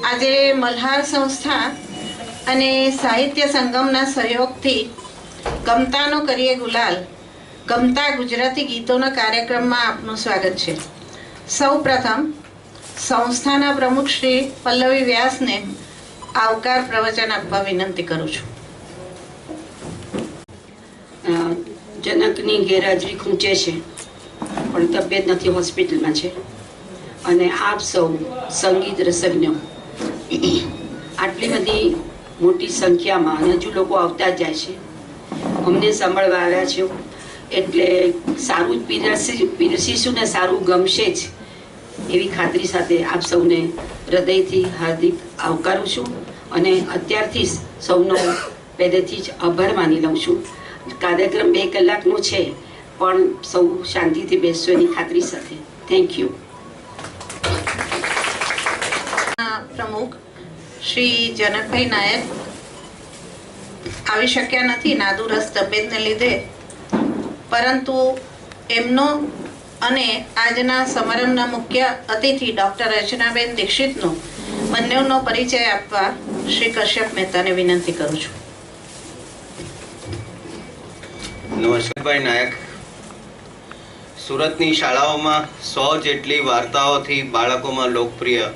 આજે મલ્હાર સંસ્થા અને સાહિત્ય સંગમના સહયોગથી ગમતાનો કરીએ ગુલાલ ગમતા ગુજરાતી ગીતોના કાર્યક્રમમાં આપનું સ્વાગત છે. સૌપ્રથમ સંસ્થાના પ્રમુખ શ્રી પલ્લવી વ્યાસને આવકાર પ્રવચન આપવા વિનંતી કરું છું. જનકની ગેરહાજરી ખૂંચે છે, પણ તબિયત નથી, હોસ્પિટલમાં છે. અને આપ સૌ સંગીત રસજ્ઞો આટલી બધી મોટી સંખ્યામાં અને હજુ લોકો આવતા જ જાય છે, અમને સાંભળવા આવ્યા છો એટલે સારું પીરસીશું ને સારું ગમશે જ એવી ખાતરી સાથે આપ સૌને હૃદયથી હાર્દિક આવકારું છું અને અત્યારથી સૌનો પહેલેથી જ આભાર માની લઉં છું. કાર્યક્રમ 2 કલાકનો છે, પણ સૌ શાંતિથી બેસશો એની ખાતરી સાથે. Thank you. પ્રમુખ શ્રી જનકભાઈ નાયક આવી શક્યા નથી નાદુરસ્ત તબિયતને લીધે, પરંતુ એમનો અને આજના સમારંભના મુખ્ય અતિથિ ડૉક્ટર રચનાબેન દીક્ષિતનો બંનેનો પરિચય આપવા શ્રી કશ્યપ મહેતાને વિનંતી કરું છું. નમસ્કાર નાયક. સુરતની શાળાઓમાં 100 જેટલી વાર્તાઓથી બાળકોમાં લોકપ્રિય,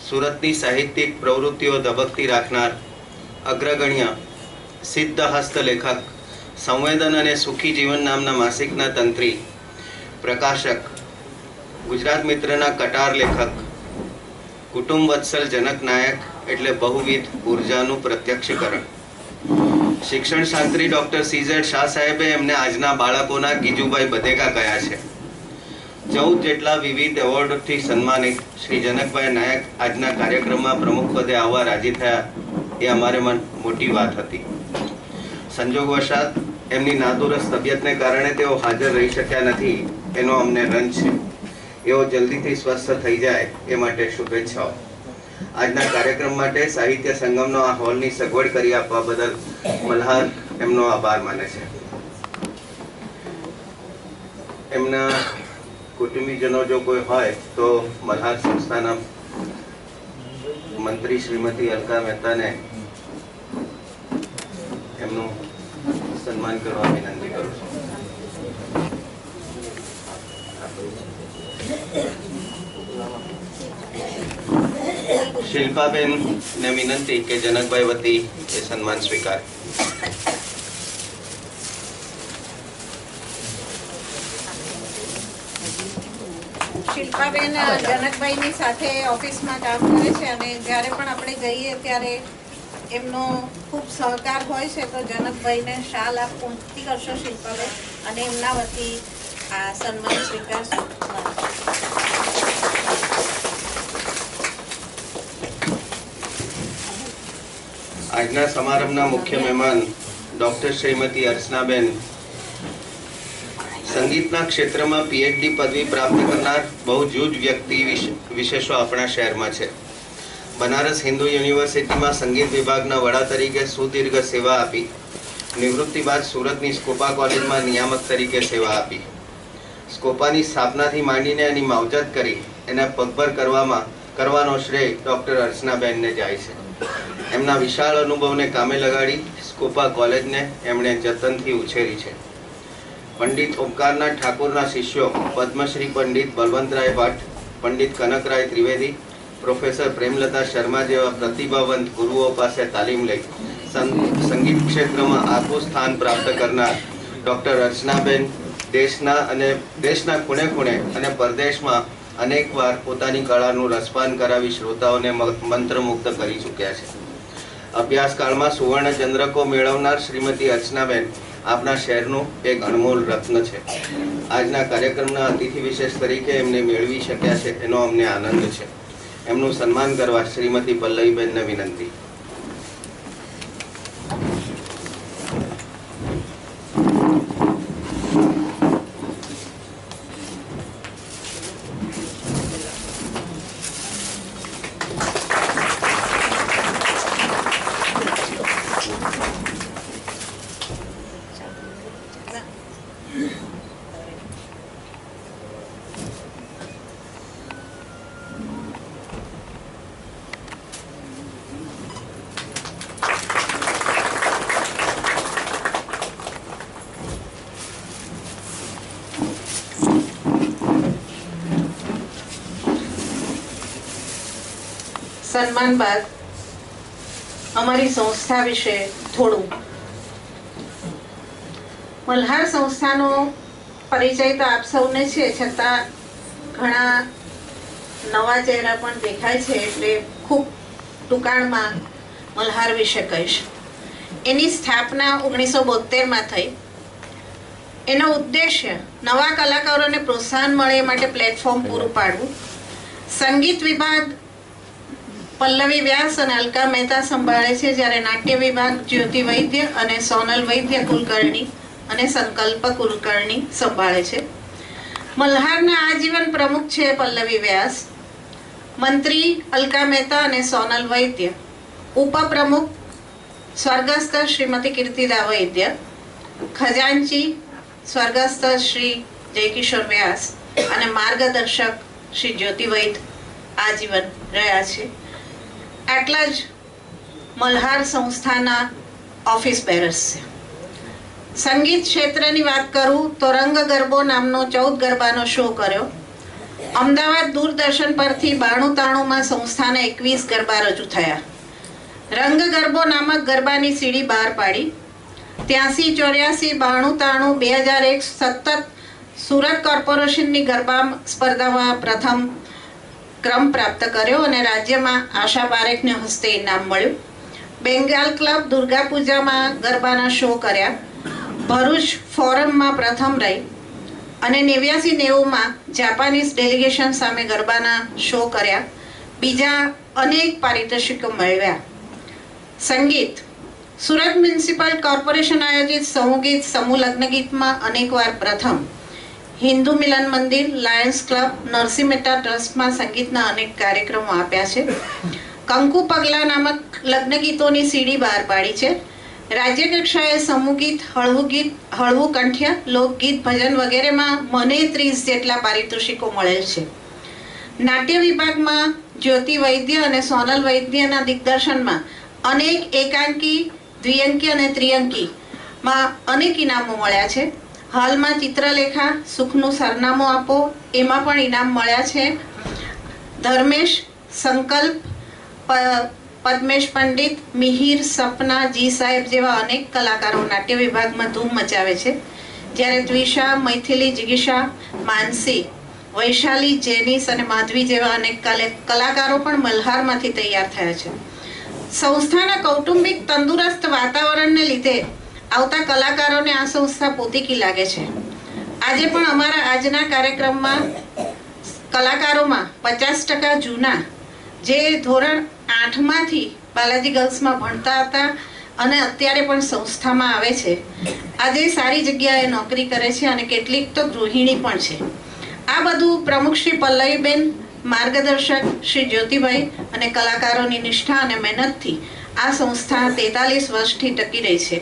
સુરતની સાહિત્યિક પ્રવૃત્તિઓ ધબકતી રાખનાર અગ્રગણ્ય સિદ્ધ હસ્તલેખક, સંવેદન અને સુખી જીવન નામના માસિકના તંત્રી, પ્રકાશક, ગુજરાત મિત્રના કટાર લેખક, કુટુંબ વત્સલ જનક નાયક એટલે બહુવિધ ઉર્જાનું પ્રત્યક્ષીકરણ. શિક્ષણ શાસ્ત્રી ડૉક્ટર CZ શાહ સાહેબે એમને આજના બાળકોના ગીજુભાઈ બધેકા કહ્યા છે. 14 જેટલા વિવિધ એવોર્ડથી સન્માનિત શ્રી જનકભાઈ નાયક આજના કાર્યક્રમમાં પ્રમુખ પદે આવવા રાજી થયા એ અમારે મોટી વાત હતી. સંજોગવશાત એમની નાદુરસ્ત તબિયતને કારણે તેઓ હાજર રહી શક્યા નથી, એનો અમને રંજ છે. એઓ જલ્દીથી સ્વસ્થ થઈ જાય એ માટે શુભેચ્છાઓ. આજના કાર્યક્રમ માટે સાહિત્ય સંગમનો આ હોલની સગવડ કરી આપવા બદલ મલ્હાર એમનો આભાર માને છે. એમના કુટુંબીજનો જો કોઈ હોય તો મલ્હાર સંસ્થાના મંત્રી શ્રીમતી અલકા મહેતાને એમનું સન્માન કરવા વિનંતી કરું છું. શિલ્પાબેન ને વિનંતી કે જનકભાઈ વતી એ સન્માન સ્વીકાર. શિલ્પાબેન જનકભાઈની સાથે ઓફિસમાં કામ કરે છે અને જ્યારે પણ આપણે જઈએ ત્યારે એમનો ખૂબ સહકાર હોય છે. તો જનકભાઈને શાલ આપ પહોંચતી કરશો શિલ્પાબેન, અને એમના વતી આ સન્માન સ્વીકારશો. આજના સમારંભના મુખ્ય મહેમાન ડૉક્ટર શ્રીમતી અર્ચનાબેન સંગીતના ક્ષેત્રમાં PhD પદવી પ્રાપ્ત કરનાર બહુ જૂજ વ્યક્તિ વિશેષો આપણા શહેરમાં છે. બનારસ હિન્દુ યુનિવર્સિટીમાં સંગીત વિભાગના વડા તરીકે સુદીર્ઘ સેવા આપી. નિવૃત્તિ બાદ સુરતની સ્કોપા કોલેજમાં નિયામક તરીકે સેવા આપી. સ્કોપાની સ્થાપનાથી માંડીને એની માવજત કરી એને પગભર કરવાનો શ્રેય ડૉક્ટર અર્ચનાબેનને જાય છે. એમના વિશાળ અનુભવને કામે લગાડી સ્કોપા કોલેજને એમણે જતનથી ઉછેરી છે. પંડિત ઓમકારનાથ ઠાકોરના શિષ્યો પદ્મશ્રી પંડિત બલવંતરાય ભટ્ટ, પંડિત કનકરાય ત્રિવેદી, પ્રોફેસર પ્રેમલતા શર્મા જેવા પ્રતિભાવંત ગુરુઓ પાસે તાલીમ લઈ સંગીત ક્ષેત્રમાં આગવું સ્થાન પ્રાપ્ત કરનાર ડૉક્ટર અર્ચનાબેન દેશના ખૂણે ખૂણે અને પરદેશમાં અનેકવાર પોતાની કળાનું રસપાન કરાવી શ્રોતાઓને મંત્રમુગ્ધ કરી ચૂક્યા છે. અભ્યાસકાળમાં સુવર્ણચંદ્રકો મેળવનાર શ્રીમતી અર્ચનાબેન આપના શહેરનું એક અણમોલ રત્ન છે. આજના કાર્યક્રમના અતિથિ વિશેષ તરીકે એમને મેળવી શક્યા છે એનો અમને આનંદ છે. એમનું સન્માન કરવા શ્રીમતી પલ્લવીબેનને વિનંતી. સન્માન બાદ અમારી સંસ્થા વિશે થોડું. મલ્હાર સંસ્થાનો પરિચય તો આપ સૌને છે, છતાં ઘણા નવા ચહેરા પણ દેખાય છે, એટલે ખૂબ ટૂંકાણમાં મલ્હાર વિશે કહીશ. એની સ્થાપના 1972માં થઈ. એનો ઉદ્દેશ્ય નવા કલાકારોને પ્રોત્સાહન મળે એ માટે પ્લેટફોર્મ પૂરું પાડવું. સંગીત વિભાગ પલ્લવી વ્યાસ અને અલકા મહેતા સંભાળે છે, જ્યારે નાટ્ય વિભાગ જ્યોતિ વૈદ્ય અને સોનલ વૈદ્ય કુલકર્ણી અને સંકલ્પ કુલકર્ણી સંભાળે છે. મલ્હારના આજીવન પ્રમુખ છે પલ્લવી વ્યાસ, મંત્રી અલકા મહેતા અને સોનલ વૈદ્ય, ઉપપ્રમુખ સ્વર્ગસ્થ શ્રીમતી કીર્તિદા વૈદ્ય, ખજાનચી સ્વર્ગસ્થ શ્રી જયકિશોર વ્યાસ અને માર્ગદર્શક શ્રી જ્યોતિ વૈદ્ય આજીવન રહ્યા છે. આટલા જ મલ્હાર સંસ્થાના ઓફિસ બેરર્સ છે. સંગીત ક્ષેત્રની વાત કરું તો રંગ ગરબો નામનો 14 ગરબાનો શો કર્યો. અમદાવાદ દૂરદર્શન પરથી 92-93માં સંસ્થાના 21 ગરબા રજૂ થયા. રંગ ગરબો નામક ગરબાની સીડી બહાર પાડી. 83, 84, 92, 93, 2001 સતત સુરત કોર્પોરેશનની ગરબા સ્પર્ધામાં પ્રથમ ક્રમ પ્રાપ્ત કર્યો અને રાજ્યમાં આશા પારેખને હસ્તે ઇનામ મળ્યું. બેંગાલ ક્લબ દુર્ગા પૂજામાં ગરબાના શો કર્યા. ભરૂચ ફોરમમાં પ્રથમ રહી અને 89-90માં જાપાનીઝ ડેલિગેશન સામે ગરબાના શો કર્યા. બીજા અનેક પારિતોષિકો મેળવ્યા. સંગીત સુરત મ્યુનિસિપલ કોર્પોરેશન આયોજિત સમૂહ સમૂહ લગ્ન ગીતમાં અનેકવાર પ્રથમ. હિન્દુ મિલન મંદિર, લાયન્સ ક્લબ, નરસિંહ મહેતા ટ્રસ્ટમાં સંગીતના અનેક કાર્યક્રમો આપ્યા છે. કંકુ પગલા નામક લગ્ન ગીતોની સીડી બહાર પાડી છે. રાજ્ય કક્ષાએ સમૂહ ગીત, હળવું કંઠ્ય, લોકગીત, ભજન વગેરેમાં મને 30 જેટલા પારિતોષિકો મળેલ છે. નાટ્ય વિભાગમાં જ્યોતિ વૈદ્ય અને સોનલ વૈદ્યના દિગ્દર્શનમાં અનેક એકાંકી, દ્વિઅંકી અને ત્રિઅંકીમાં અનેક ઇનામો મળ્યા છે. હાલમાં ચિત્રલેખા સુખનું સરનામું આપો એમાં પણ ઇનામ મળ્યા છે. ધર્મેશ, સંકલ્પ, પદ્મેશ પંડિત, મિહિર, સપના, જી સાહેબ જેવા અનેક કલાકારો નાટ્ય વિભાગમાં ધૂમ મચાવે છે. જ્યારે દ્વિષા, મૈથિલી, જિગીષા, માનસી, વૈશાલી, જેનિસ અને માધવી જેવા અનેક કલાકારો પણ મલ્હારમાંથી તૈયાર થયા છે. સંસ્થાના કૌટુંબિક તંદુરસ્ત વાતાવરણને લીધે આવતા કલાકારોને આ સંસ્થા પોતીકી લાગે છે. આજે પણ અમારા આજના કાર્યક્રમમાં કલાકારોમાં 50% જૂના જે ધોરણ 8માંથી બાલાજી ગર્લ્સમાં ભણતા હતા અને અત્યારે પણ સંસ્થામાં આવે છે. આજે સારી જગ્યાએ નોકરી કરે છે અને કેટલીક તો ગૃહિણી પણ છે. આ બધું પ્રમુખ શ્રી પલ્લવીબેન, માર્ગદર્શક શ્રી જ્યોતિભાઈ અને કલાકારોની નિષ્ઠા અને મહેનતથી આ સંસ્થા 43 વર્ષથી ટકી રહી છે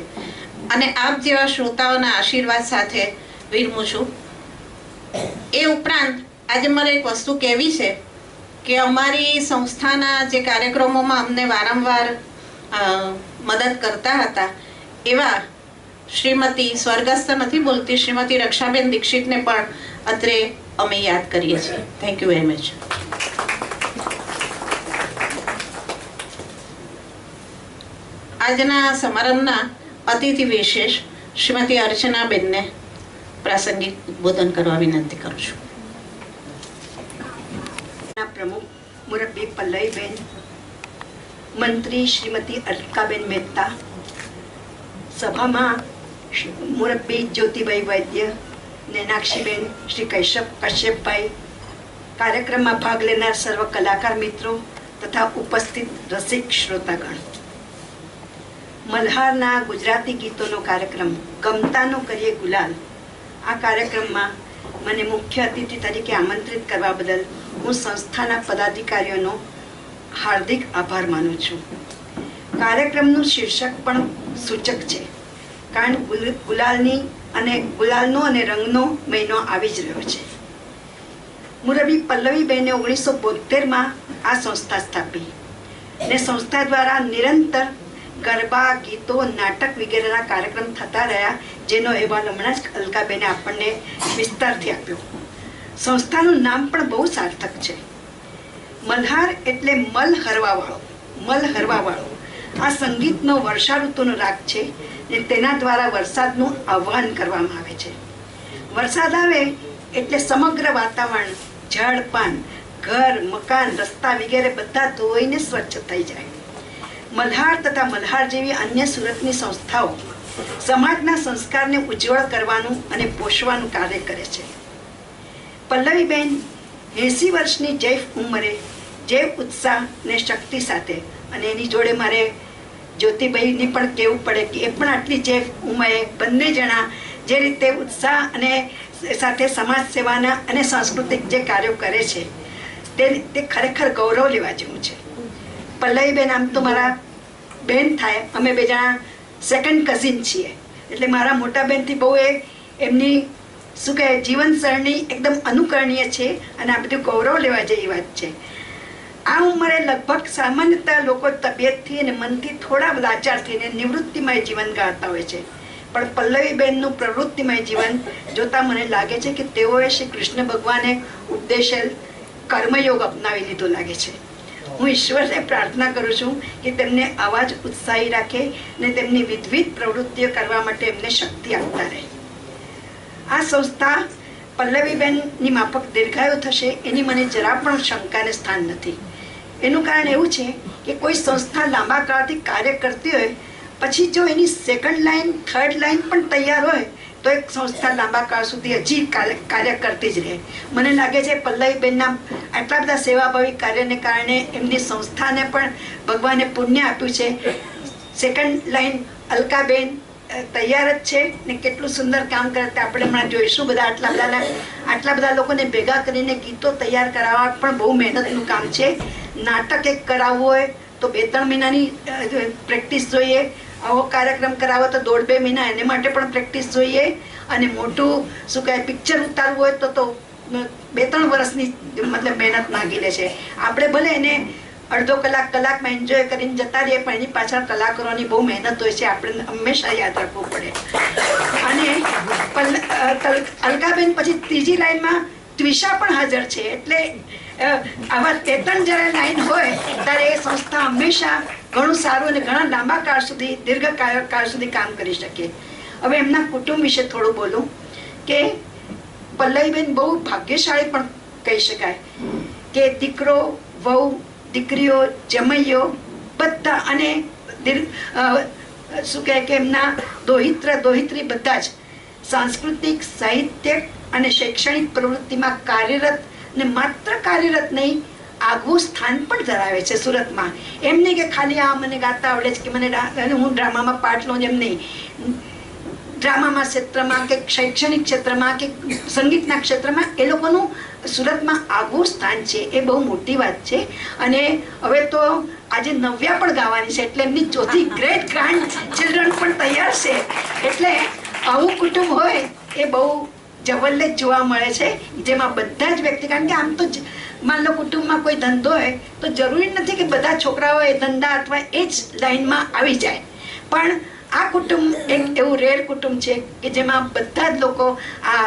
અને આપ જેવા શ્રોતાઓના આશીર્વાદ સાથે વિરમું છું. એ ઉપરાંત આજે મારે એક વસ્તુ કહેવી છે કે અમારી સંસ્થાના જે કાર્યક્રમોમાં અમને વારંવાર મદદ કરતા હતા એવા શ્રીમતી, સ્વર્ગસ્થ નથી બોલતી, શ્રીમતી રક્ષાબેન દીક્ષિતને પણ અત્રે અમે યાદ કરીએ છીએ. Thank you very much. આજના સમારંભના અતિથિ વિશેષ શ્રીમતી અર્ચનાબેનને પ્રાસંગિક ઉદ્બોધન કરવા વિનંતી કરું છું. પ્રમુખ મુરબ્બી પલ્લવીબેન, મંત્રી શ્રીમતી અલકાબેન મહેતા, સભામાં મુરબ્બી જ્યોતિભાઈ વૈદ્ય, નેનાક્ષીબેન, શ્રી કશ્યપભાઈ, કાર્યક્રમમાં ભાગ લેનાર સર્વ કલાકાર મિત્રો તથા ઉપસ્થિત રસિક શ્રોતાગણ. મલ્હારના ગુજરાતી ગીતોનો કાર્યક્રમ ગમતાનો કરીએ ગુલાલ, આ કાર્યક્રમમાં મને મુખ્ય અતિથિ તરીકે આમંત્રિત કરવા બદલ હું સંસ્થાના પદાધિકારીઓનો હાર્દિક આભાર માનું છું. કાર્યક્રમનું શીર્ષક પણ સૂચક છે, કારણ ગુલાલનો અને રંગનો મહિનો આવી જ રહ્યો છે. મુરબ્બી પલ્લવીબેને 1972માં આ સંસ્થા સ્થાપી ને સંસ્થા દ્વારા નિરંતર ગરબા, ગીતો, નાટક વગેરેના કાર્યક્રમ થતા રહ્યા, જેનો અહેવાલ હમણાં જ અલકાબેને આપણને વિસ્તારથી આપ્યો. સંસ્થાનું નામ પણ બહુ સાર્થક છે. મલ્હાર એટલે મલ હરવા વાળો. આ સંગીતનો વર્ષા ઋતુનો રાગ છે ને તેના દ્વારા વરસાદનું આહ્વાન કરવામાં આવે છે. વરસાદ આવે એટલે સમગ્ર વાતાવરણ, ઝાડ પાન, ઘર, મકાન, રસ્તા વગેરે બધા ધોઈને સ્વચ્છ થઈ જાય. મલ્હાર તથા મલ્હાર જેવી અન્ય સુરતની સંસ્થાઓ સમાજના સંસ્કારને ઉજ્જવળ કરવાનું અને પોષવાનું કાર્ય કરે છે. પલ્લવીબેન 80 વર્ષની જૈવ ઉંમરે જૈવ ઉત્સાહ ને શક્તિ સાથે, અને એની જોડે મારે જ્યોતિભાઈની પણ કહેવું પડે કે એ પણ આટલી જૈવ ઉંમરે બંને જણા જે રીતે ઉત્સાહ અને સાથે સમાજ સેવાના અને સાંસ્કૃતિક જે કાર્યો કરે છે તે ખરેખર ગૌરવ લેવા જેવું છે. પલ્લવીબેન આમ તો મારા બેન થાય, અમે બે જણા સેકન્ડ કઝિન છીએ, એટલે મારા મોટા બેનથી બહુ એમની શું કહે જીવનશૈલી એકદમ અનુકરણીય છે અને આ બધું ગૌરવ લેવા જેવી વાત છે. આ ઉંમરે લગભગ સામાન્યતઃ લોકો તબિયતથી અને મનથી થોડા લાચાર થઈને નિવૃત્તિમય જીવન ગાળતા હોય છે, પણ પલ્લવીબેનનું પ્રવૃત્તિમય જીવન જોતા મને લાગે છે કે તેઓએ શ્રી કૃષ્ણ ભગવાને ઉપદેશેલ કર્મયોગ અપનાવી લીધો લાગે છે. હું ઈશ્વરને પ્રાર્થના કરું છું કે તેમને આવા જ ઉત્સાહી રાખે ને તેમની વિવિધ પ્રવૃત્તિઓ કરવા માટે એમને શક્તિ આપતા રહે. આ સંસ્થા પલ્લવીબેનની માફક દીર્ઘાયુ થશે એની મને જરા પણ શંકાને સ્થાન નથી. એનું કારણ એવું છે કે કોઈ સંસ્થા લાંબા કાળથી કાર્ય કરતી હોય પછી જો એની સેકન્ડ લાઈન, થર્ડ લાઈન પણ તૈયાર હોય તો એક સંસ્થા લાંબા કાળ સુધી હજી કાર્ય કરતી જ રહે. મને લાગે છે પલ્લવીબેનના આટલા બધા સેવાભાવી કાર્યને કારણે એમની સંસ્થાને પણ ભગવાને પુણ્ય આપ્યું છે. સેકન્ડ લાઈન અલકાબેન તૈયાર જ છે ને કેટલું સુંદર કામ કરે તે આપણે હમણાં જોઈશું. આટલા બધા લોકોને ભેગા કરીને ગીતો તૈયાર કરાવવા પણ બહુ મહેનતનું કામ છે. નાટક એક કરાવવું હોય તો 2-3 મહિનાની પ્રેક્ટિસ જોઈએ. આવો કાર્યક્રમ કરાવો તો 1.5-2 મહિના એને માટે પણ પ્રેક્ટિસ જોઈએ. અને મોટું શું કહે પિક્ચર ઉતારવું હોય તો 2-3 વર્ષની મતલબ મહેનત માગી લે છે. આપણે ભલે એને અડધો કલાકમાં એન્જોય કરીને જતા રહીએ, પણ એની પાછળ કલાકારોની બહુ મહેનત હોય છે, આપણે હંમેશા યાદ રાખવું પડે. અને અલકાબેન પછી ત્રીજી લાઈનમાં ત્વિષા પણ હાજર છે, એટલે આવા 2-3 જરા લાઈન હોય ત્યારે એ સંસ્થા હંમેશા ઘણું સારું અને ઘણા લાંબા કાળ સુધી, દીર્ઘ કાળ સુધી કામ કરી શકે. હવે એમના કુટુંબ વિશે થોડું બોલું કે પલ્લવીબેન બહુ ભાગ્યશાળી પણ કહી શકાય કે દીકરો, વહુ, દીકરીઓ, જમૈયો બધા અને શું કહે કે એમના દોહિત્રી બધા જ સાંસ્કૃતિક, સાહિત્યિક અને શૈક્ષણિક પ્રવૃત્તિમાં કાર્યરત, ને માત્ર કાર્યરત નહીં આગવું સ્થાન પણ ધરાવે છે સુરતમાં. એમ નહીં કે ખાલી આ મને ગાતા આવડે છે કે મને હું ડ્રામામાં પાર્ટ લઉં, એમ નહીં. ડ્રામામાં ક્ષેત્રમાં કે શૈક્ષણિક ક્ષેત્રમાં કે સંગીતના ક્ષેત્રમાં એ લોકોનું સુરતમાં આગવું સ્થાન છે. એ બહુ મોટી વાત છે. અને હવે તો આજે નવ્યા પણ ગાવાની છે, એટલે એમની ચોથી ગ્રેટ ગ્રાન્ડ ચિલ્ડ્રન પણ તૈયાર છે. એટલે આવું કુટુંબ હોય એ બહુ જવલ્લે જ જોવા મળે છે, જેમાં બધા જ વ્યક્તિ, કારણ કે આમ તો માન લો કુટુંબમાં કોઈ ધંધો હોય તો જરૂરી નથી કે બધા છોકરાઓ એ ધંધા અથવા એ જ લાઈનમાં આવી જાય, પણ આ કુટુંબ એક એવું રેર કુટુંબ છે કે જેમાં બધા જ લોકો આ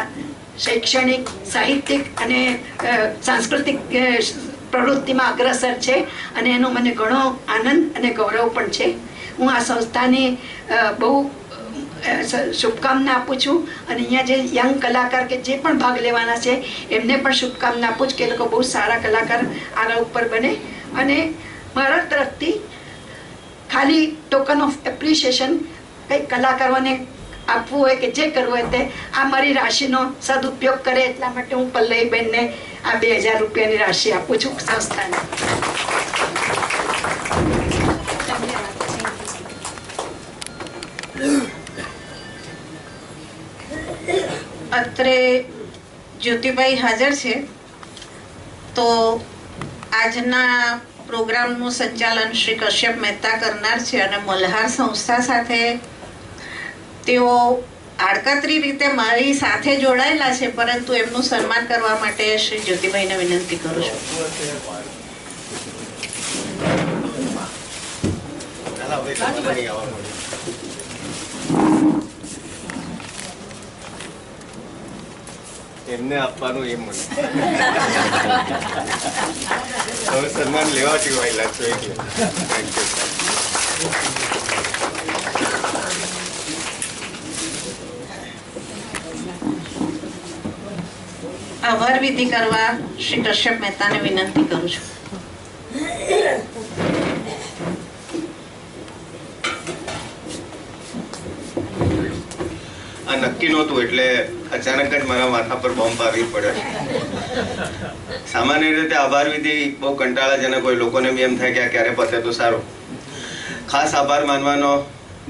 શૈક્ષણિક, સાહિત્યિક અને સાંસ્કૃતિક પ્રવૃત્તિમાં અગ્રસર છે. અને એનો મને ઘણો આનંદ અને ગૌરવ પણ છે. હું આ સંસ્થાની બહુ શુભકામના આપું છું અને અહીંયા જે યંગ કલાકાર કે જે પણ ભાગ લેવાના છે એમને પણ શુભકામના આપું છું કે એ લોકો બહુ સારા કલાકાર આગળ ઉપર બને. અને મારા તરફથી ખાલી ટોકન ઓફ એપ્રિશિએશન કંઈક કલાકારોને આપવું હોય કે જે કરવું હોય તે આ મારી રાશિનો સદુપયોગ કરે એટલા માટે હું પલ્લવીબેનને આ 2000 રૂપિયાની રાશિ આપું છું સંસ્થાને. અત્રે જ્યોતિભાઈ હાજર છે, તો આજના પ્રોગ્રામનું સંચાલન શ્રી કશ્યપ મહેતા કરનાર છે અને મલ્હાર સંસ્થા સાથે તેઓ આડકતરી રીતે મારી સાથે જોડાયેલા છે, પરંતુ એમનું સન્માન કરવા માટે શ્રી જ્યોતિભાઈને વિનંતી કરું છું. એમને આપવાનું એમ મને હવે સન્માન લેવા ટીવાયેલા છો એટલે થેન્ક યુ. આભાર વિધિ કરવા શ્રી કશ્યપ મહેતાને વિનંતી કરું છું. આ નક્કી નહોતું એટલે અચાનક જ મારા માથા પર બોમ્બ આવી પડ્યો. સામાન્ય રીતે આભાર વિધિ બહુ કંટાળાજનક હોય, લોકોને બી એમ થાય કે આ ક્યારે પતે તો સારું. ખાસ આભાર માનવાનો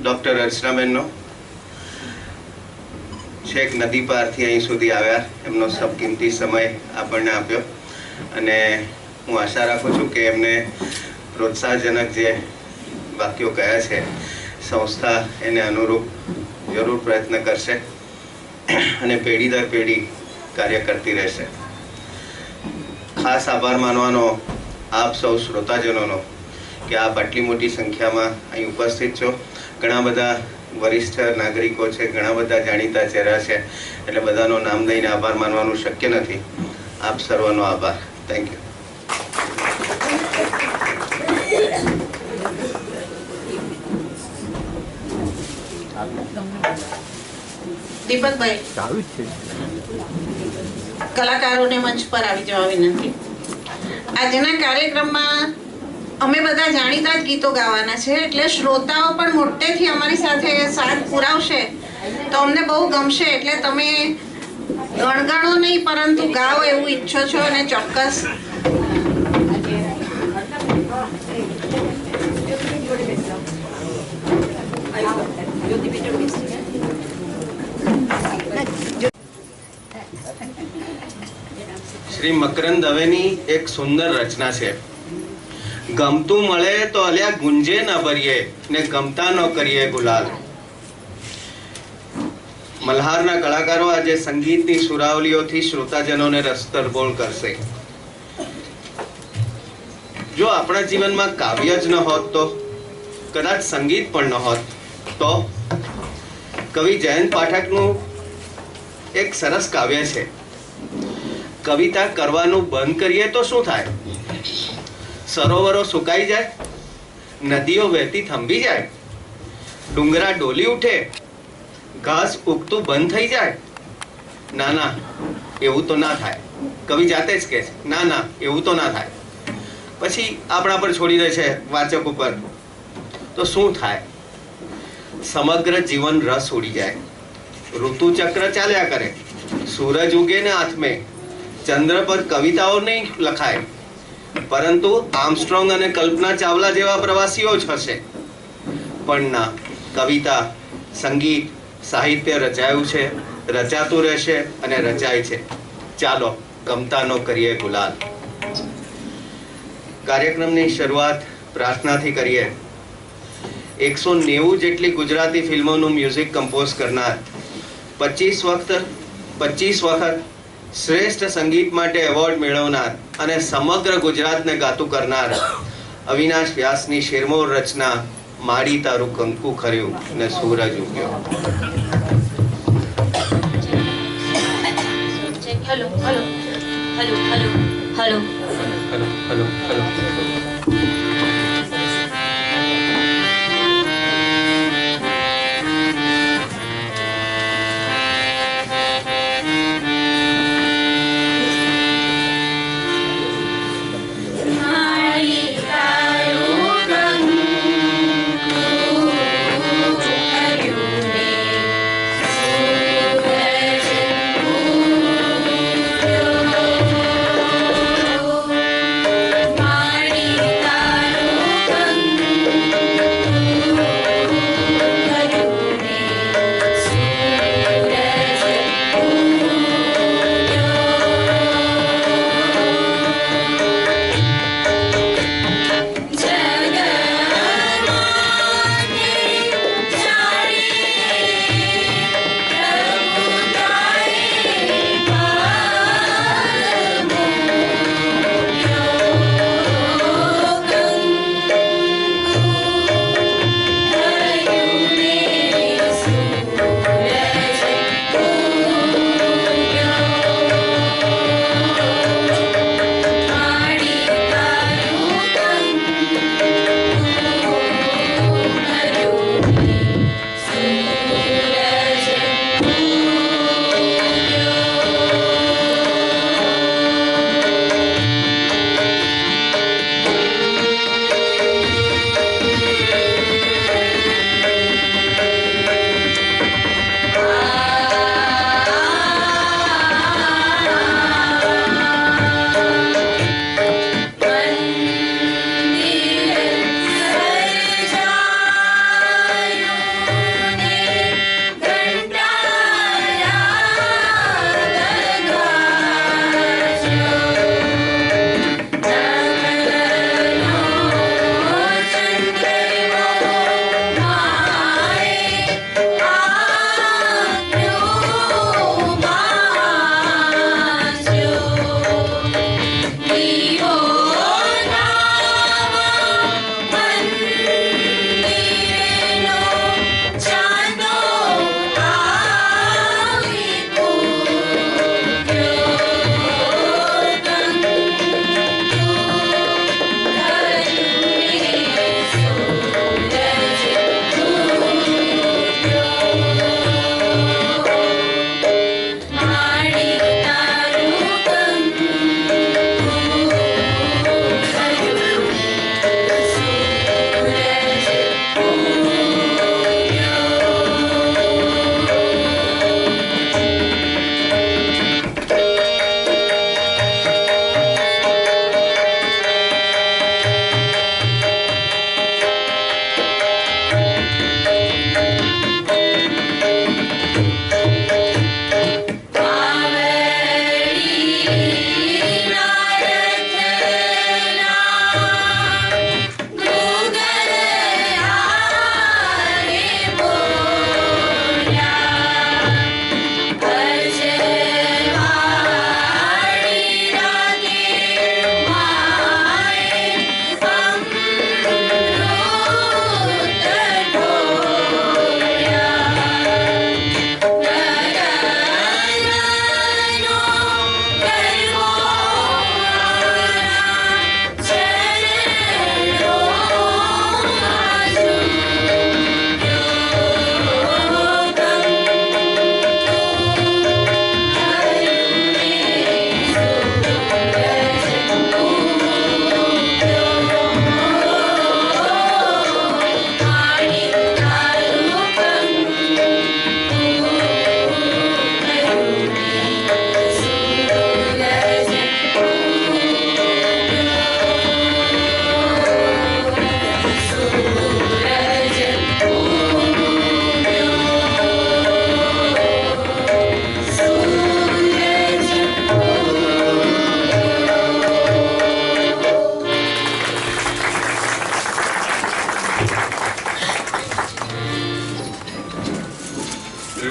ડૉક્ટર અર્ચનાબેનનો. છેક નદી પારથી અહીં સુધી આવ્યા, એમનો સબકિંમતી સમય આપણને આપ્યો અને હું આશા રાખું છું કે એમને પ્રોત્સાહજનક જે વાક્યો કહ્યા છે સંસ્થા એને અનુરૂપ જરૂર પ્રયત્ન કરશે અને પેઢી દર પેઢી કાર્ય કરતી રહેશે. ખાસ આભાર માનવાનો આપ સૌ શ્રોતાજનોનો કે આપ આટલી મોટી સંખ્યામાં અહીં ઉપસ્થિત છો. ઘણા બધા વરિષ્ઠ નાગરિકો છે, ઘણા બધા જાણીતા ચહેરા છે, એટલે બધાનો નામ લઈને આભાર માનવાનું શક્ય નથી. આપ સર્વનો આભાર. Thank you. દીપકભાઈ, કલાકારોને મંચ પર આવી જવા વિનંતી. આજના કાર્યક્રમમાં અમે બધા જાણીતા જ ગીતો ગાવાના છે, એટલે શ્રોતાઓ પણ મોટેથી અમારી સાથે સાથ પુરાવશે તો અમને બહુ ગમશે. એટલે તમે ગણગણો નહીં પરંતુ ગાઓ એવું ઈચ્છો છો અને ચોક્કસ શ્રી મકરંદ દવેની એક સુંદર રચના છે. ગમતું મળે તો અલ્યા ગુંજે ન ભરીએ ને ગમતા ન કરીએ ગુલાલ. મલ્હારના કલાકારો આજે સંગીતની સુરાવલીઓથી શ્રોતાજનોને રસતરબોળ કરશે. જો આપણા જીવનમાં કાવ્ય જ ન હોત તો, કદાચ સંગીત પણ ન હોત તો. કવિ જયંત પાઠકનું એક સરસ કાવ્ય છે, કવિતા કરવાનું બંધ કરીએ તો શું થાય? સરોવરો સુકાઈ જાય, નદીઓ વહેતી થંભી જાય, ડુંગરા ડોલી ઉઠે, ઘાસ ઉગતું બંધ થઈ જાય. ના ના, એવું તો ના થાય. કવિ જાતે જ કહે છે ના ના, એવું તો ના થાય. પછી આપણા પર છોડી દે છે વાચક ઉપર. તો શું થાય? સમગ્ર જીવન રસ ઉડી જાય, ઋતુ ચક્ર ચાલ્યા કરે, સૂરજ ઉગે ને આથમે, ચંદ્ર પર કવિતાઓ નહીં લખાય, પરંતુ આર્મસ્ટ્રોંગ અને કલ્પના ચાવલા જેવા પ્રવાસીઓ જ હશે. પણ ના, કવિતા, સંગીત, સાહિત્ય રચાયું છે, રચાતું રહેશે અને રચાય છે. ચાલો ગમતા નો કરીએ ગુલાલ. કાર્યક્રમની શરૂઆત પ્રાર્થનાથી કરીએ. 190 જેટલી ગુજરાતી ફિલ્મોનું મ્યુઝિક કમ્પોઝ કરનાર, 25 વખત શ્રેષ્ઠ સંગીત માટે એવોર્ડ મેળવનાર અને સમગ્ર ગુજરાતને ગાતું કરનાર અવિનાશ વ્યાસની શેરમોર રચના માડી તારું કંકુ ખર્યું ને સૂરજ ઉગ્યો. Hello hello hello hello hello hello hello hello. મારી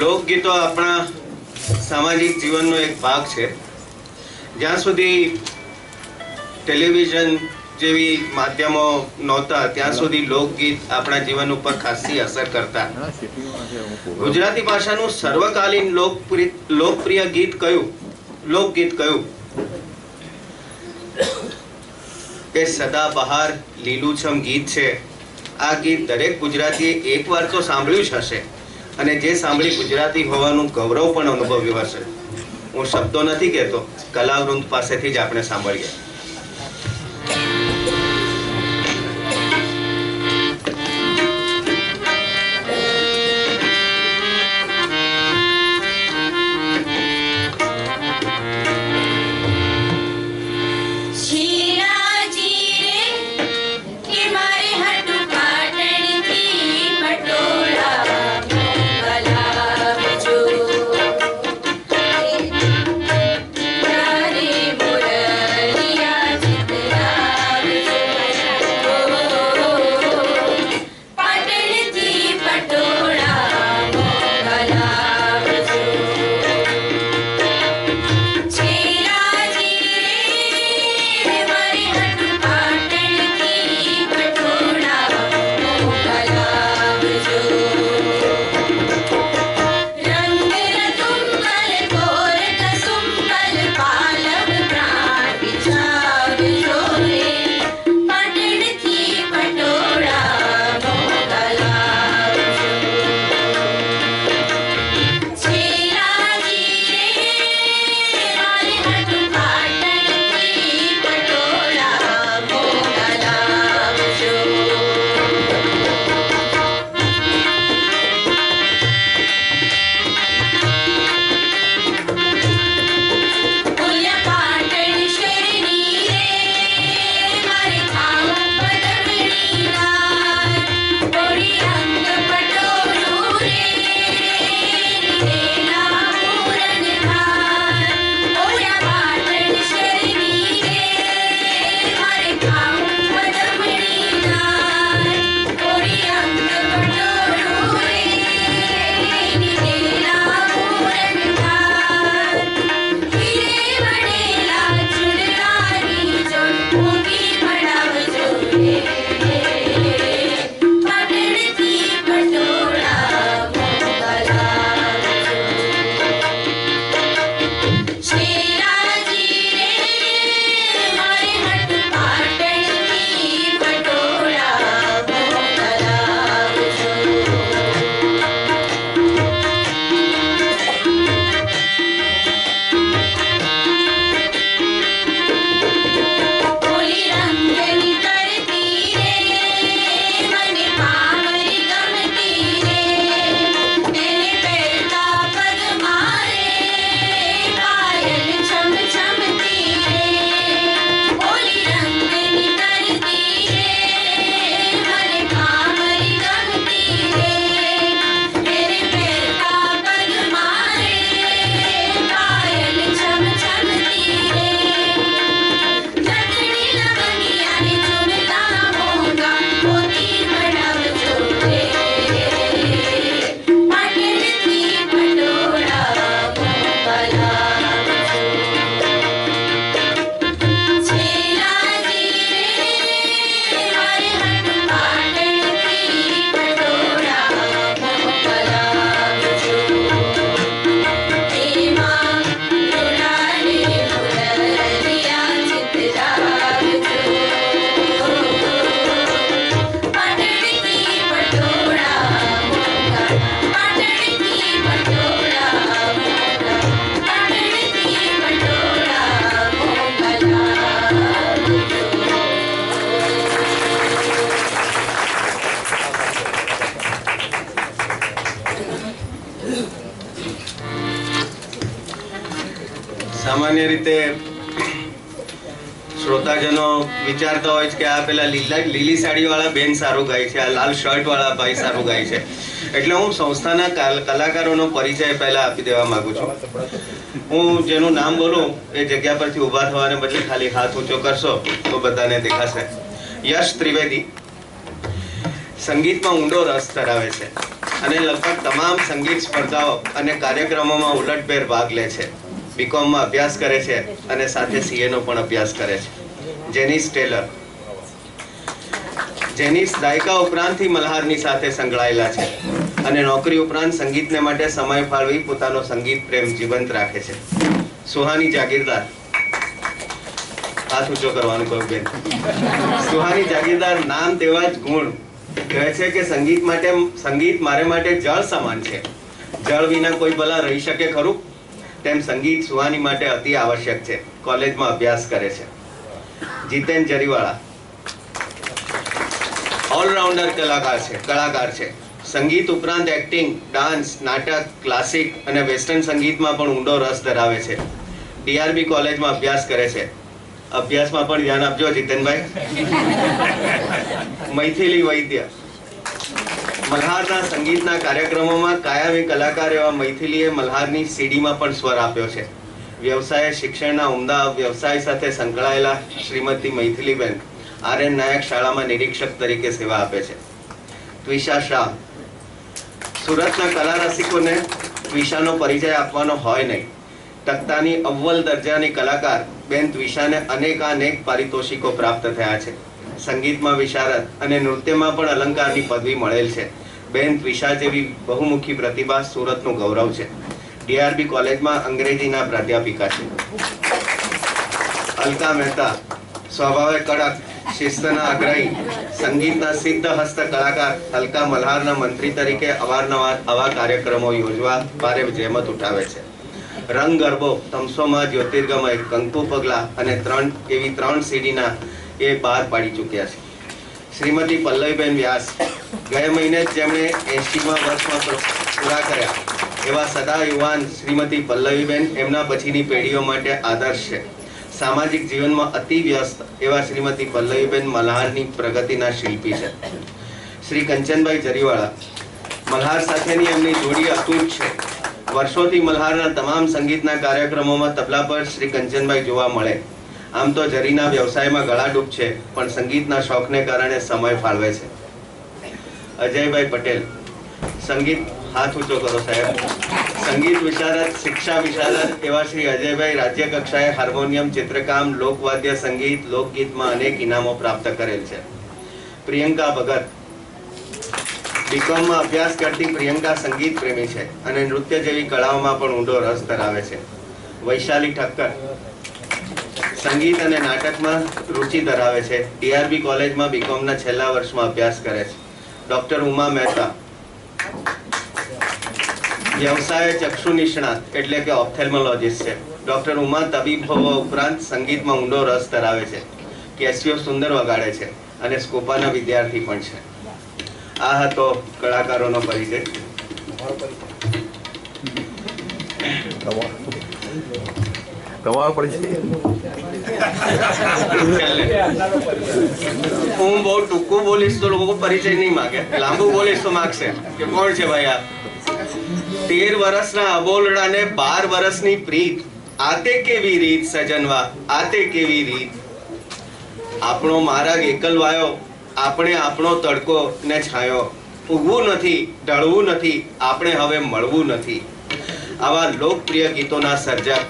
લોકગીતો આપણા સામાજિક જીવનનો એક ભાગ છે. જ્યાં સુધી ટેલિવિઝન જેવી માધ્યમો નહોતા ત્યાં સુધી લોકગીત આપણા જીવન ઉપર ખાસી અસર કરતા. ગુજરાતી ભાષાનું સર્વકાલીન લોકપ્રિય ગીત કયું, લોકગીત કયું? એ સદાબહાર લીલુંછમ ગીત છે. આ ગીત દરેક ગુજરાતીએ એકવાર તો સાંભળ્યું જ હશે અને જે સાંભળી ગુજરાતી હોવાનું ગૌરવ પણ અનુભવ્યું હશે. હું શબ્દો નથી કહેતો, કલાવૃંદ પાસેથી જ આપણે સાંભળીએ. સામાન્ય રીતે શ્રોતાજનો વિચારતા હોય છે કે આ પેલા લીલી સાડી વાળા બેન સારું ગાય છે, આ લાલ શર્ટ વાળા ભાઈ સારું ગાય છે. એટલે હું સંસ્થાના કલાકારોનો પરિચય પહેલા આપી દેવા માંગુ છું. હું જેનું નામ બોલું એ જગ્યા પરથી ઊભા થવાને બદલે ખાલી હાથ ઊંચો કરશો તો બધાને દેખાશે. યશ ત્રિવેદી સંગીતમાં ઊંડો રસ ધરાવે છે અને લગભગ તમામ સંગીત સ્પર્ધાઓ અને કાર્યક્રમોમાં ઉલટભેર ભાગ લે છે. બીકોમમાં અભ્યાસ કરે છે અને સાથે સીએનો પણ અભ્યાસ કરે છે. જેનિસ ટેલર. જેનિસ દાયકા ઉપરાંતથી મલ્હારની સાથે સંકળાયેલા છે અને નોકરી ઉપરાંત સંગીતને માટે સમય ફાળવી પોતાનો સંગીત પ્રેમ જીવંત રાખે છે. સુહાની જાગીરદાર. હાથ ઊંચો કરવાનું કહ્યું બેન. સુહાની જાગીરદાર નામ તેવા જ ગુણ. કહે છે કે સંગીત મારે માટે જળ સમાન છે. જળ વિના કોઈ ભલા રહી શકે ખરું? તેમ સંગીત સુહાની માટે અતિ આવશ્યક છે. કોલેજમાં અભ્યાસ કરે છે. જીતેન જરીવાળા. ઓલરાઉન્ડર કલાકાર છે. સંગીત ઉપરાંત એક્ટિંગ, ડાન્સ, નાટક, ક્લાસિક અને વેસ્ટર્ન સંગીતમાં પણ ઊંડો રસ ધરાવે છે. ડીઆરબી કોલેજમાં અભ્યાસ કરે છે. અભ્યાસમાં પણ ધ્યાન આપજો જીતેનભાઈ. મૈથિલી વૈદ્ય. મલ્હારના સંગીતના કાર્યક્રમોમાં કાયમી કલાકાર એવા મૈથિલીએ મલ્હારની સીડીમાં પણ સ્વર આપ્યો છે. વ્યવસાય શિક્ષણના ઉમદા વ્યવસાય સાથે સંકળાયેલા શ્રીમતી મૈથિલીબેન આર્યન નાયક શાળામાં નિરીક્ષક તરીકે સેવા આપે છે. ત્વિષા શાહ. સુરતના કલા રસિકોને ત્વિષાનો પરિચય આપવાનો હોય નહીં. તખ્તાની અવ્વલ દરજાની કલાકાર બેન ત્વિષાને અનેકાનેક પારિતોષિકો પ્રાપ્ત થયા છે. સંગીતમાં વિશારદ અને નૃત્યમાં પણ અલંકારની પદવી મળેલ છે. બેન ત્વિષા જેવી બહુમુખી પ્રતિભા સુરતનું ગૌરવ છે. ડીઆરબી કોલેજમાં અંગ્રેજીના પ્રાધ્યાપિકા છે. અલકા મહેતા. સ્વભાવે કડક, શિસ્તના આગ્રહી, સંગીતના સિદ્ધ હસ્ત કલાકાર અલકા મલ્હારના મંત્રી તરીકે અવારનવાર આવા કાર્યક્રમો યોજવા ભારે જહેમત ઉઠાવે છે. રંગ ગરબો, તમસોમાં જ્યોતિર્ગમય, કંકુ પગલા અને 3 સીડીના એ બહાર પાડી ચૂક્યા છે. શ્રીમતી પલ્લવીબેન વ્યાસ. ગયા મહિને જ જેમણે 80મા વર્ષમાં પૂરા કર્યા એવા સદા યુવાન શ્રીમતી પલ્લવીબેન એમના પછીની પેઢીઓ માટે આદર્શ છે. સામાજિક જીવનમાં અતિ વ્યસ્ત એવા શ્રીમતી પલ્લવીબેન મલ્હારની પ્રગતિના શિલ્પી છે. શ્રી કંચનભાઈ જરીવાળા. મલ્હાર સાથેની એમની જોડી અતૂટ છે. વર્ષોથી મલ્હારના તમામ સંગીતના કાર્યક્રમોમાં તબલા પર શ્રી કંચનભાઈ જોવા મળે. આમ તો જરીના વ્યવસાયમાં ગળાડૂબ છે, પણ સંગીતના શોખને કારણે સમય ફાળવે છે. અજયભાઈ પટેલ. સંગીત. હાથ ઊંચો કરો સાહેબ. સંગીત વિશારદ, શિક્ષા વિશારદ એવા શ્રી અજયભાઈ રાજ્ય કક્ષાએ હાર્મોનિયમ, ચિત્રકામ, લોકવાદ્ય સંગીત, લોકગીતમાં અનેક ઇનામો પ્રાપ્ત કરેલ છે. પ્રિયંકા ભગત. બીકોમમાં અભ્યાસ કરતી પ્રિયંકા સંગીત પ્રેમી છે અને નૃત્ય જેવી કળાઓમાં પણ ઊંડો રસ ધરાવે છે. વૈશાલી ઠક્કર. સંગીત અને નાટકમાં રુચિ ધરાવે છે. ડીઆરબી કોલેજમાં બીકોમના છેલ્લા વર્ષમાં અભ્યાસ કરે છે. ડોક્ટર ઉમા મહેતા. વ્યવસાય ચક્ષુ નિષ્ણાત એટલે કે ઓપ્થેલ્મોલોજીસ્ટ છે. ડોક્ટર ઉમા તબીબ હોવા ઉપરાંત સંગીતમાં ઊંડો રસ ધરાવે છે. કેસિયો સુંદર વગાડે છે અને સ્કોપાના વિદ્યાર્થી પણ છે. આ હતો કલાકારોનો પરિચય. હું બહુ ટૂંકું બોલીશ તો લોકો પરિચય નહીં માગે, લાંબુ બોલીશ તો માગશે કે કોણ છે ભાઈ આ. 13 વર્ષના અબોલડાને 12 વર્ષની પ્રીત, આતે કેવી રીત સજનવા, આતે કેવી રીત. આપણો માર્ગ એકલવાયો, આપણે આપણો તડકો ને છાયો. ઉગવું નથી, ઢળવું નથી, આપણે હવે મળવું નથી. આવા લોકપ્રિય ગીતોના સર્જક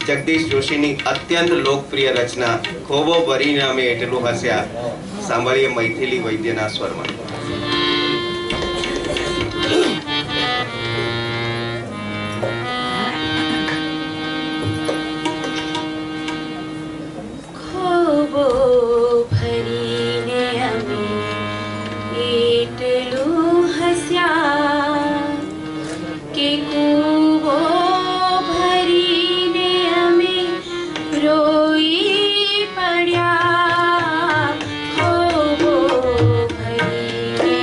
જગદીશ જોશીની અત્યંત લોકપ્રિય રચના ખોબો ભરીને અમે એટલું હસ્યા. સાંભળીએ મૈથિલી વૈદ્યના સ્વરમાં. ખોબો ભરીને અમે એટલું હસ્યા કે કૂવો ભરીને અમે રોઈ પડ્યા. ખોબો ભરીને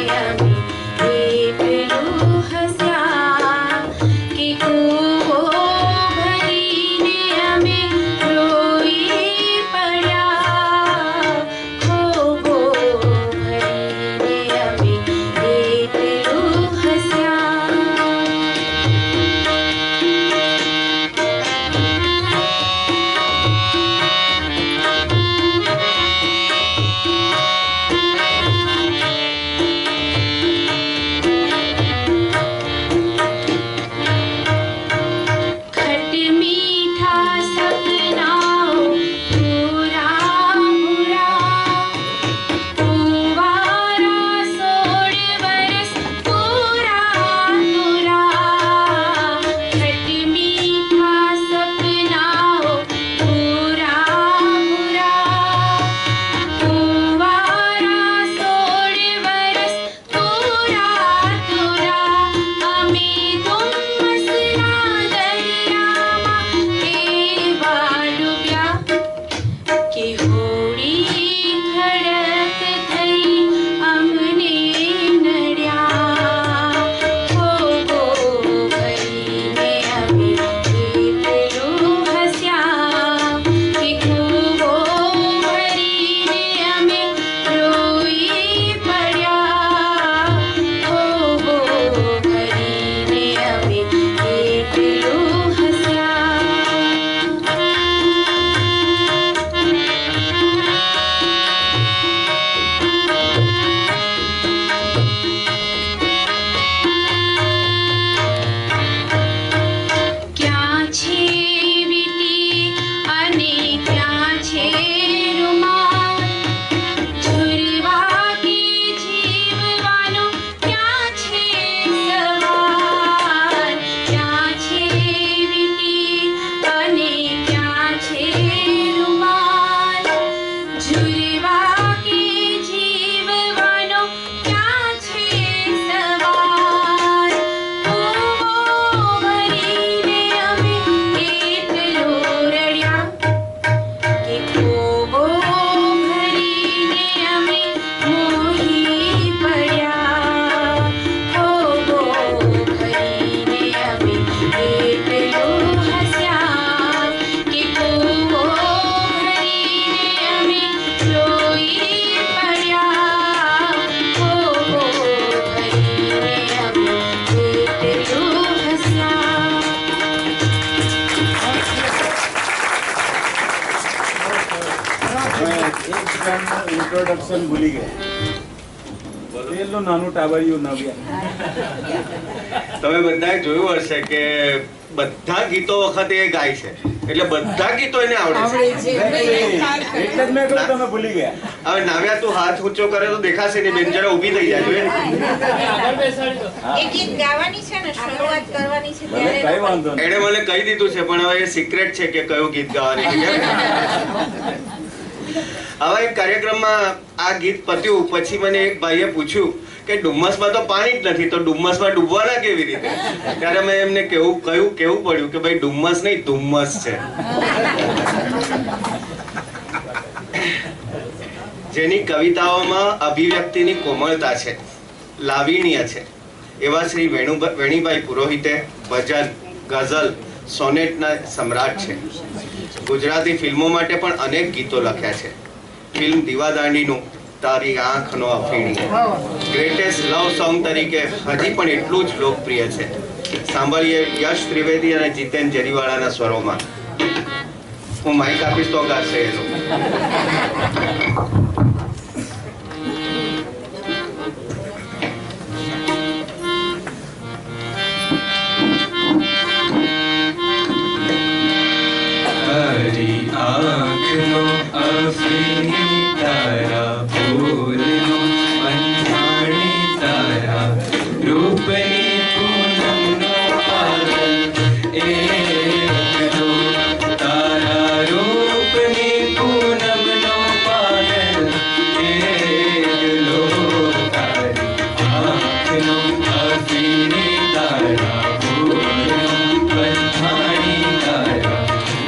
ઇન્ટ્રોડક્શન ભૂલી ગયા. એટલું નાનું ટાબરિયું નવ્યા. તમે બધાએ જોયું હશે કે બધા ગીતો વખતે એ ગાય છે, એટલે બધા ગીતો એને આવડે છે. એટલે જ મેં કહ્યું તમે ભૂલી ગયા. હવે નાવ્યા તું હાથ ઊંચો કરે તો દેખાશે નહીં, બેન જરા ઊભી થઈ જાય. એ ગીત ગાવાની છે ને, શરૂઆત કરવાની છે ભલે કઈ વાંધો નહીં. એણે મને કહી દીધું છે, પણ હવે એ સિક્રેટ છે કે કયું ગીત ગાવાનું છે. હવે એક કાર્યક્રમમાં આ ગીત પત્યું પછી મને એક ભાઈએ પૂછ્યું કે ડુમ્મસમાં તો પાણી જ નથી, તો ડુમ્મસમાં ડૂબવાના કેવી રીતે? ત્યારે મેં એમને કેવું પડ્યું કે ભાઈ ડુમ્મસ નહીં, ધુમ્મસ છે. જેની કવિતાઓમાં અભિવ્યક્તિની કોમળતા છે, લાવણ્ય છે, એવા શ્રી વેણીભાઈ પુરોહિતે ભજન, ગઝલ, સોનેટના સમ્રાટ છે. ગુજરાતી ફિલ્મો માટે પણ અનેક ગીતો લખ્યા છે. ફિલ્મ દીવાદાંડીનું તારી આંખનો અફીણી ગ્રેટેસ્ટ લવ સોંગ તરીકે હજી પણ એટલું જ લોકપ્રિય છે. સાંભળીએ યશ ત્રિવેદી અને જીતેન જરીવાળાના સ્વરોમાં. હું માઇક આપીશ તો ગાશે એ લોકો. તારી આંખનો અફીણી તારા ફૂલનો બંધાણી તારા રૂપની પૂનમનો પાગલ એકલો તારા રૂપની પૂનમનો પાગલ એકલો તારી આંખનો અફીણી તારા ફૂલનો બંધાણી તારા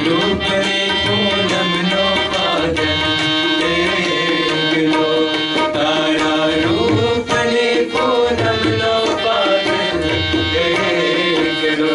રૂપને પૂનમનો પાગલ એકલો તારા રૂપને પૂનમનો પાગલ એકલો.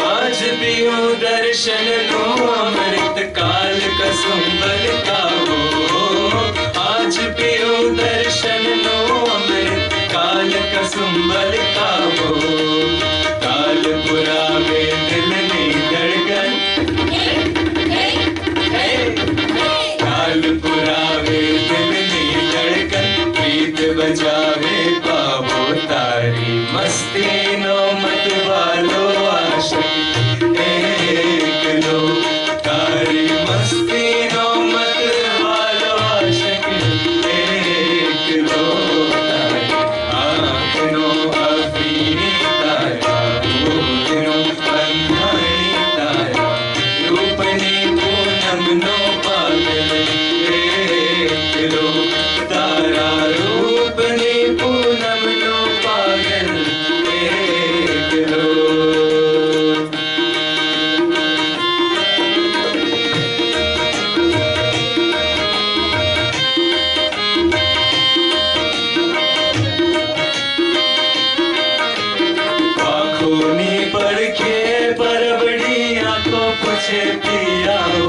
आज पियो दर्शन नो अमृत काल कसुंबल कावो. आज पियो दर्शन नो अमृत काल कसुंबल कावो. काल पुरावे दिलनी धड़कन काल पुरावे दिलनी धड़कन प्रीत बजावे पावो. तारी मस्ती नो मत वालो आशिक एकलो तारी मस्ती नो मत वालो आशिक एकलो तारी आँखनो अफीणी तारा फूलनो બંધાણી તારા રૂપની પૂનમનો પાગલ એકલો તારા રૂપની પૂનમનો પાગલ એકલો. आँखोनी પડખે પરબડી આંખો પૂછે પિયાઓ.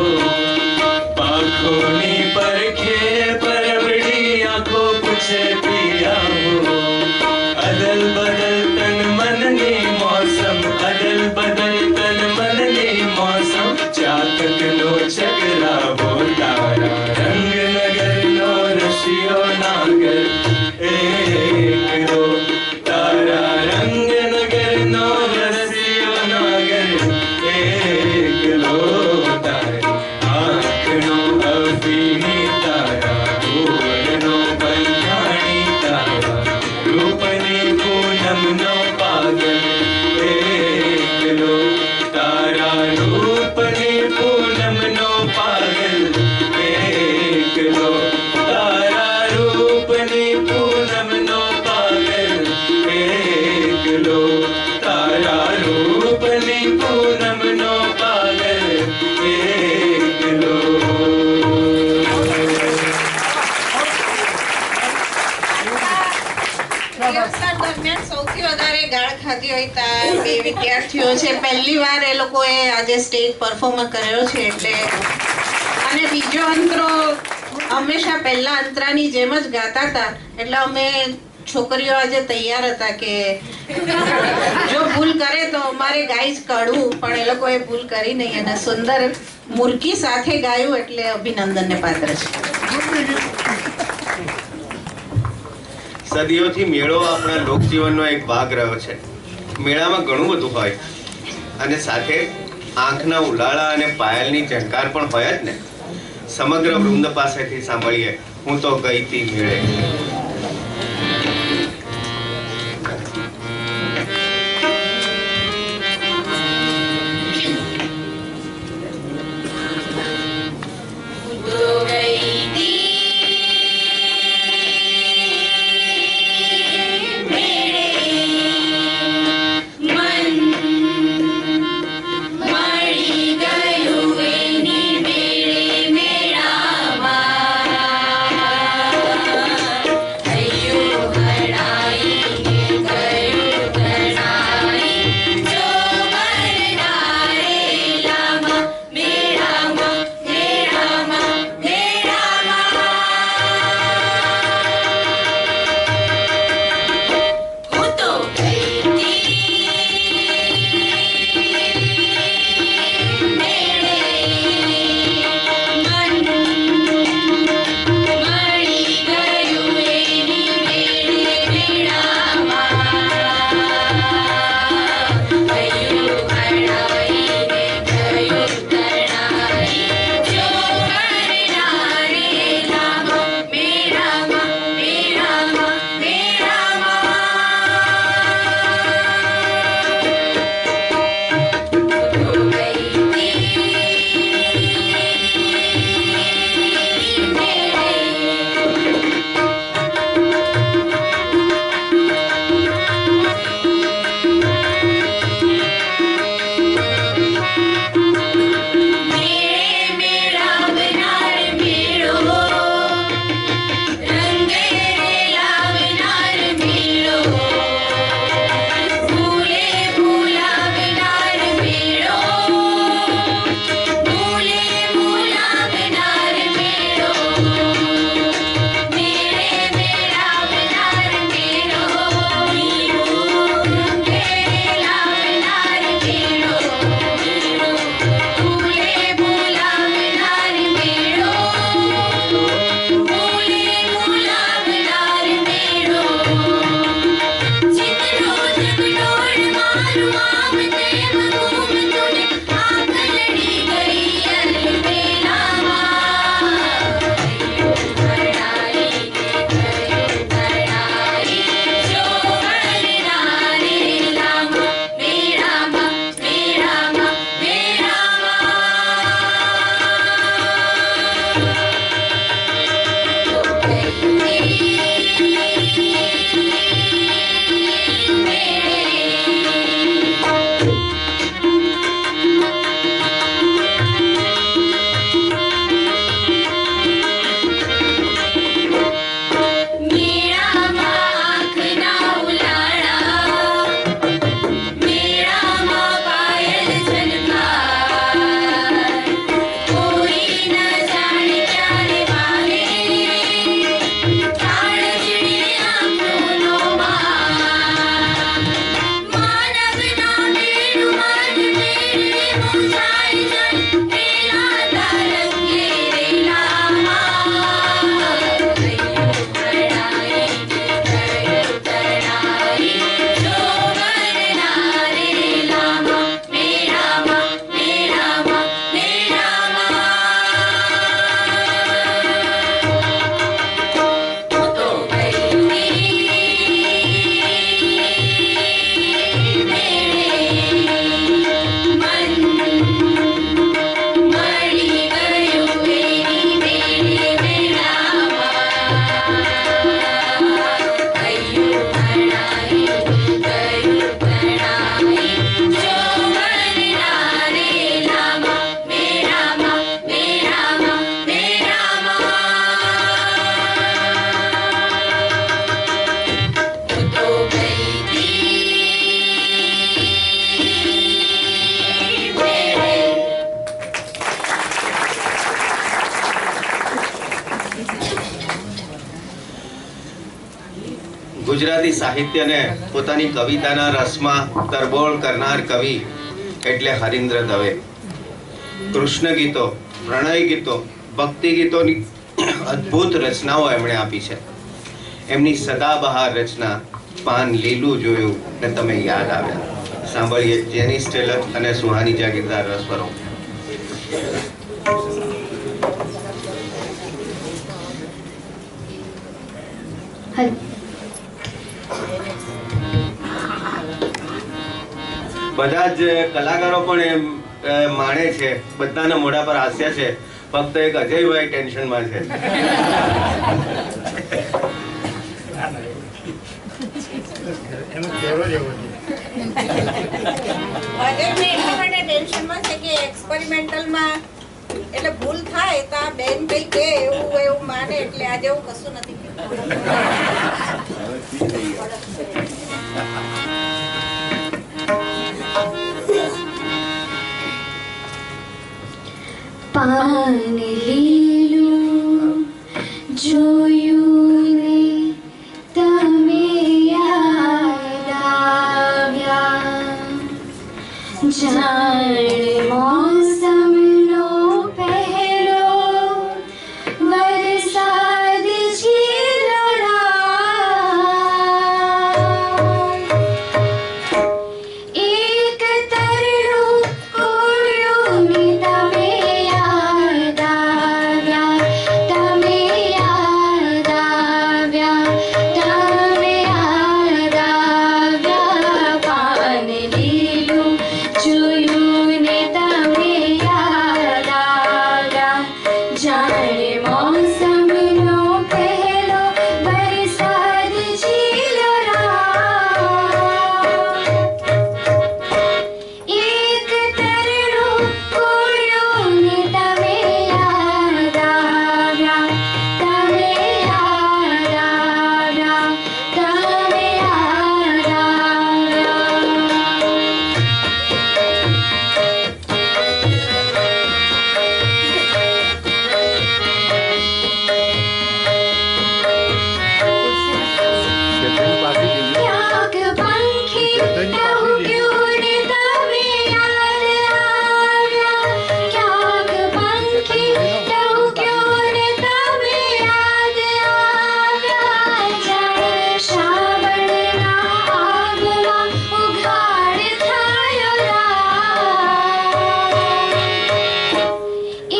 આંખોની પડખે પરબડી આંખો પૂછે પિયાઓ. અદલ બદલ તન મનની મૌસમ અદલ બદલ તન મનની મૌસમ ચાતકનો ચકરાવો. તારા રંગ નગરનો રશિયો નાગર એકલો તારા રંગ નગરનો રસિયો નાગર એકલો તારી આંખનો અફીણી તારા ફૂલનો બંધાણી તારા રૂપની પૂનમનો પાગલ એકલો તારા રૂપની પૂનમનો પાગલ એકલો તારા રૂપની પૂનમનો પાગલ એકલો તારા રૂપની પૂનમનો પાગલ એકલો. રિહર્સલ દરમિયાન સૌથી વધારે ગાળ ખાધી હોય ત્યાં બે વિદ્યાર્થીઓ છે. પહેલી વાર એ લોકોએ આજે સ્ટેજ પરફોર્મ કર્યો છે એટલે, અને બીજો અંતરો હંમેશા પહેલા અંતરાની જેમ જ ગાતા હતા, એટલે અમે છોકરીઓ આજે તૈયાર હતા કે જો ભૂલ કરે તો અમારે ગાઈ જ કાઢવું, પણ એ લોકોએ ભૂલ કરી નહીં અને સુંદર મુરકી સાથે ગાયું, એટલે અભિનંદનને પાત્ર છે. સદીઓથી મેળો આપણા લોકજીવનનો એક ભાગ રહ્યો છે. મેળામાં ઘણું બધું હોય અને સાથે આંખના ઉલાળા અને પાયલની ઝંકાર પણ હોય જ ને. સમગ્ર વૃંદ પાસેથી સાંભળીએ, હું તો ગઈ તી મેળે. ગુજરાતી સાહિત્યને પોતાની કવિતાના રસમાં તરબોળ કરનાર કવિ એટલે હરીન્દ્ર દવે. કૃષ્ણ ગીતો, પ્રણય ગીતો, ભક્તિ ગીતોની અદ્ભુત રચનાઓ એમણે આપી છે. એમની સદાબહાર રચના પાન લીલું જોયું ને તમે યાદ આવ્યા. સાંભળીએ જેનિસ ટેલર અને સુહાની જાગીરદાર રસવરો. બધા જ કલાકારો પણ એમ માણે છે, બધાના મોઢા પર હાસ્ય છે, ફક્ત એક અજયભાઈ ટેન્શનમાં છે. એટલે ભૂલ થાય તો આ બેન કઈ કે એવું માને એટલે આજે એવું કશું નથી. પાન લીલું જોયું ને તમે યાદ આવ્યા, જાણે મોસમનો પહેલો વરસાદ ઝીલો એક તરણું કોળ્યું ને તમે યાદ આવ્યા, તમે યાદ આવ્યા, તમે યાદ આવ્યા. પાન લીલું જોયું ને તમે યાદ આવ્યા, જાણે મોસમનો પહેલો વરસાદ ઝીલો એક તરણું કોળ્યું ને તમે યાદ આવ્યા, તમે યાદ આવ્યા, તમે યાદ ક્યાંક પંખી ટહુક્યું ને તમે યાદ આવ્યા, ક્યાંક પંખી ટહુક્યું ને તમે યાદ આવ્યા, જાણે શ્રાવણના આગમાં ઉઘાડ થયો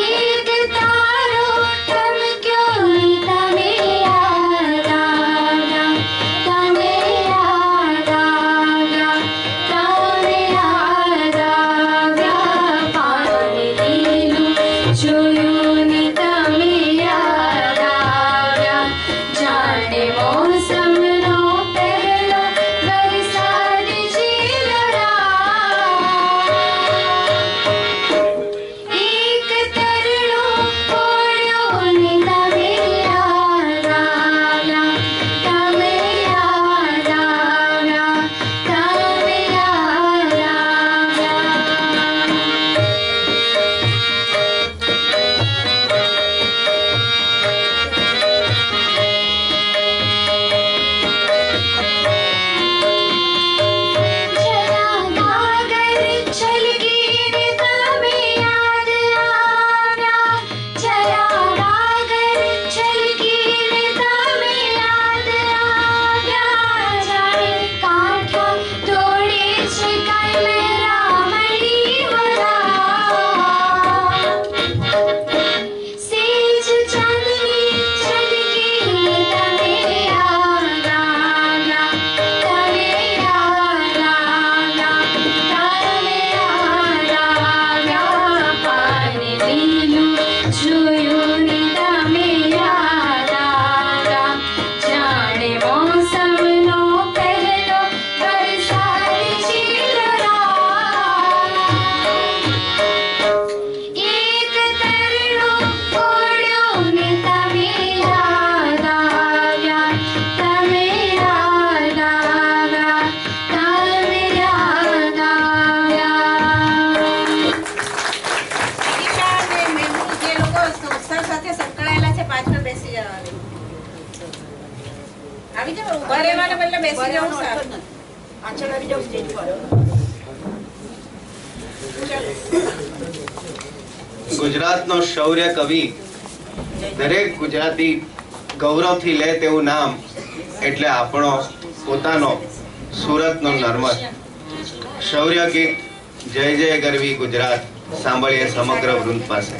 એક તારો ટમક્યો ને તમે યાદ આવ્યા, તમે યાદ આવ્યા, તમે યાદ આવ્યા. એટલે બેસી જવું સારું. પાછળ આવી જાવ સ્ટેજ પર. ગુજરાતનો શૌર્ય કવિ, દરેક ગુજરાતી ગૌરવથી લે તેવું નામ એટલે આપણો પોતાનો સુરતનો નર્મદ. શૌર્ય ગીત જય જય ગરવી ગુજરાત સાંભળીએ સમગ્ર વૃંદ પાસે.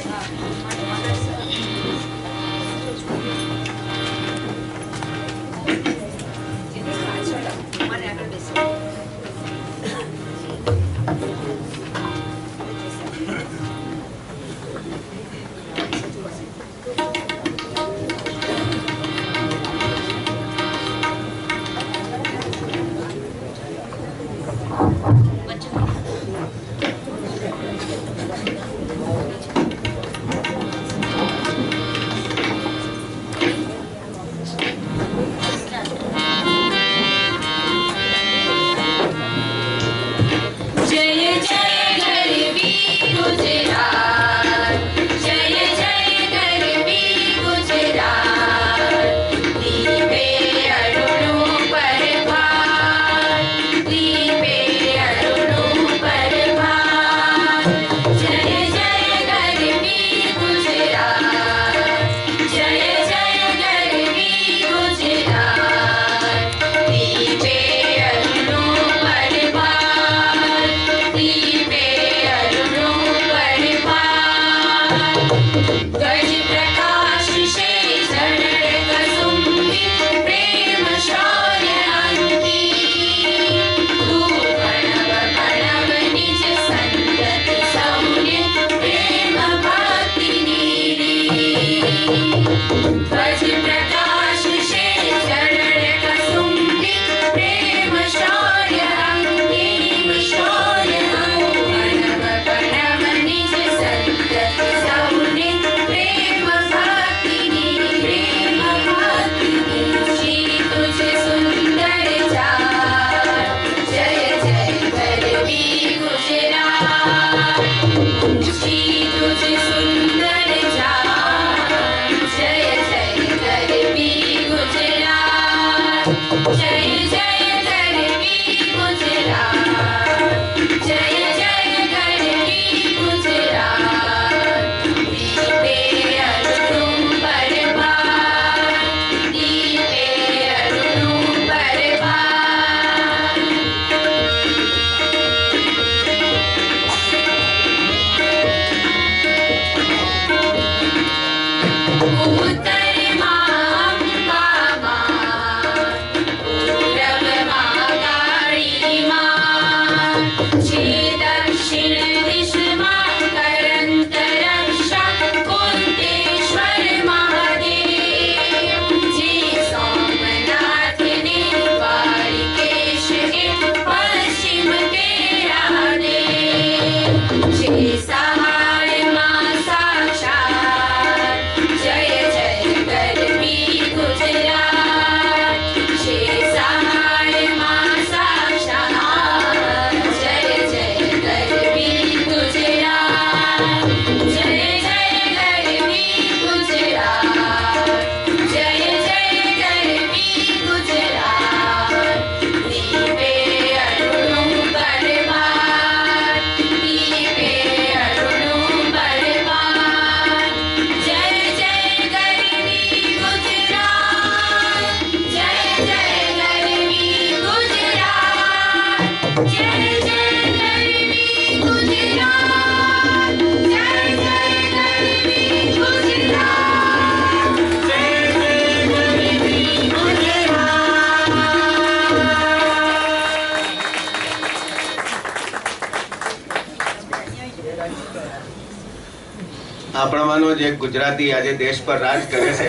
આપણામાંનો જે ગુજરાતી આજે દેશ પર રાજ કરે છે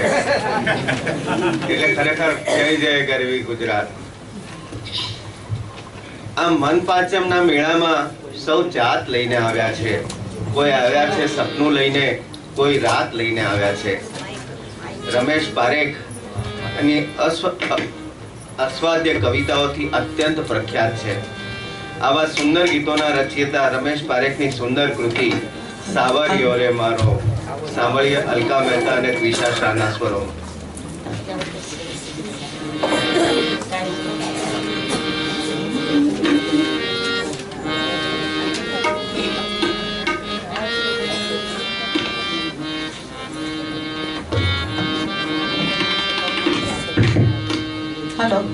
એટલે ખરેખર જય જય ગરવી ગુજરાત. આ મન પાંચમના મેળામાં સૌ જાત લઈને આવ્યા છે. કોઈ આવ્યા છે સપનું લઈને, કોઈ રાત લઈને આવ્યા છે. રમેશ પારેખ એની અસ્વાદ્ય કવિતાઓથી અત્યંત પ્રખ્યાત છે. આવા સુંદર ગીતોના રચયિતા રમેશ પારેખની સુંદર કૃતિ સાવરિયો રે મારો સાંભળીએ અલકા મહેતા અને ક્રિશા શાહના સ્વરો.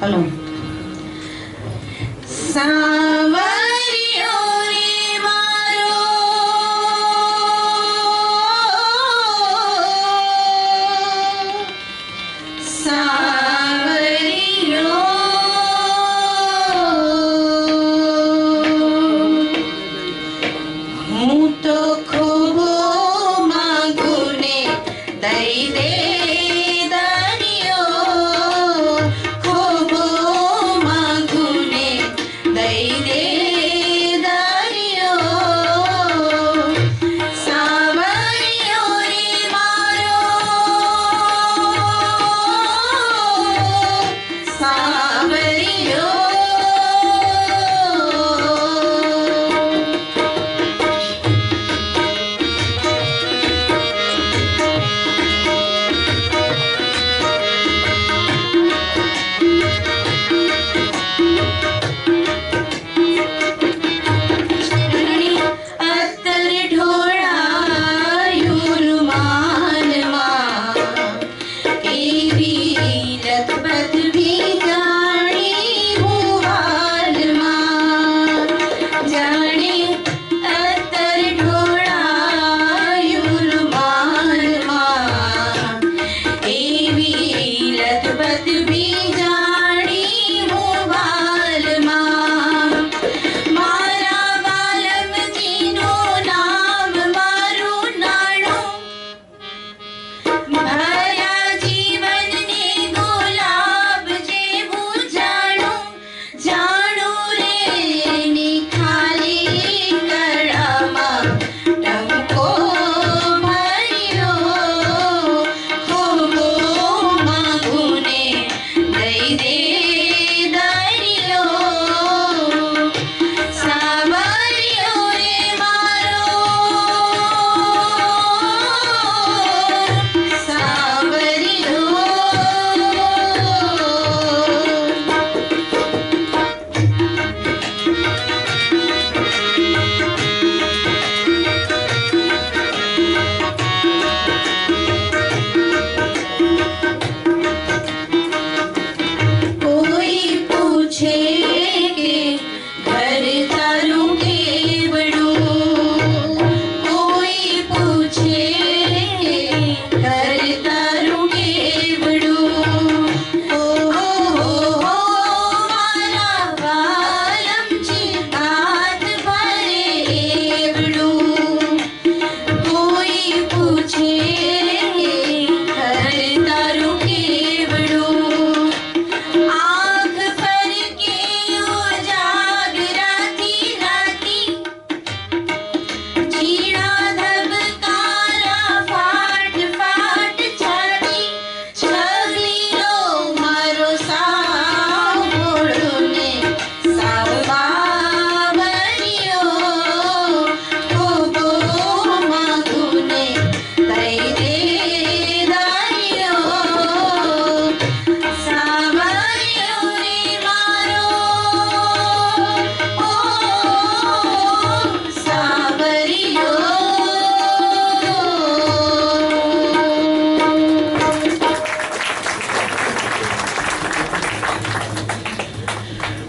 હલો. સાવરિયો રે મારો સાવરિયો હું તો ખૂબ માંગુ ને દઈ દે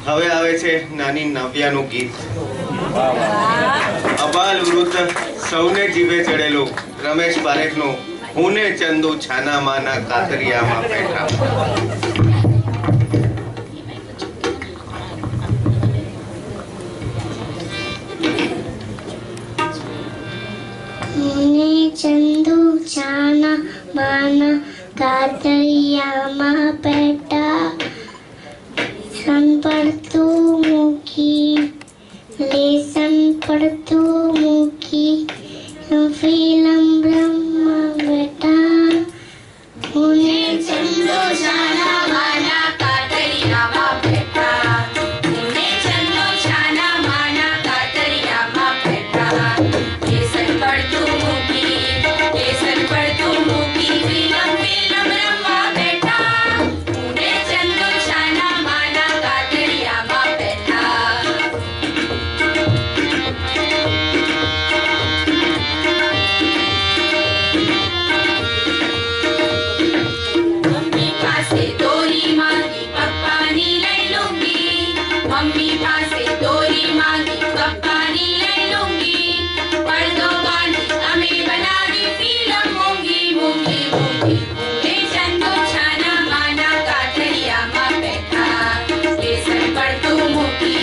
હવે આવે છે નાની નવ્યાનું ગીત. અબાલ વૃદ્ધ સૌને જીવે ચડેલું રમેશ પારેખનું હું ને ચંદુ છાના માના કાતરિયામાં બેઠા. मुने चंदू छाना माना कातरियाમાં બેઠા લેસન પડતું મૂકી ફિલ્મ બ્રહ્મા બેઠા મુને ચંદુ છાના માના કાતરિયામાં બેઠા મુને ચંદુ છાના માના કાતરિયામાં બેઠા લેસન પડતું મૂકી ફિલ્મ બ્રહ્મા બેઠા મુને ચંદુ છાના માના કાતરિયામાં બેઠા मम्मी पासे दोरी मांगी पप्पानी लई लूंगी पर्दो बांधी अमे बनावी फिल्म मूंगी मूंगी मूंगी मूंगे चंदू छाना माना काठरिया में बैठा लेसन पढ़तू मूकी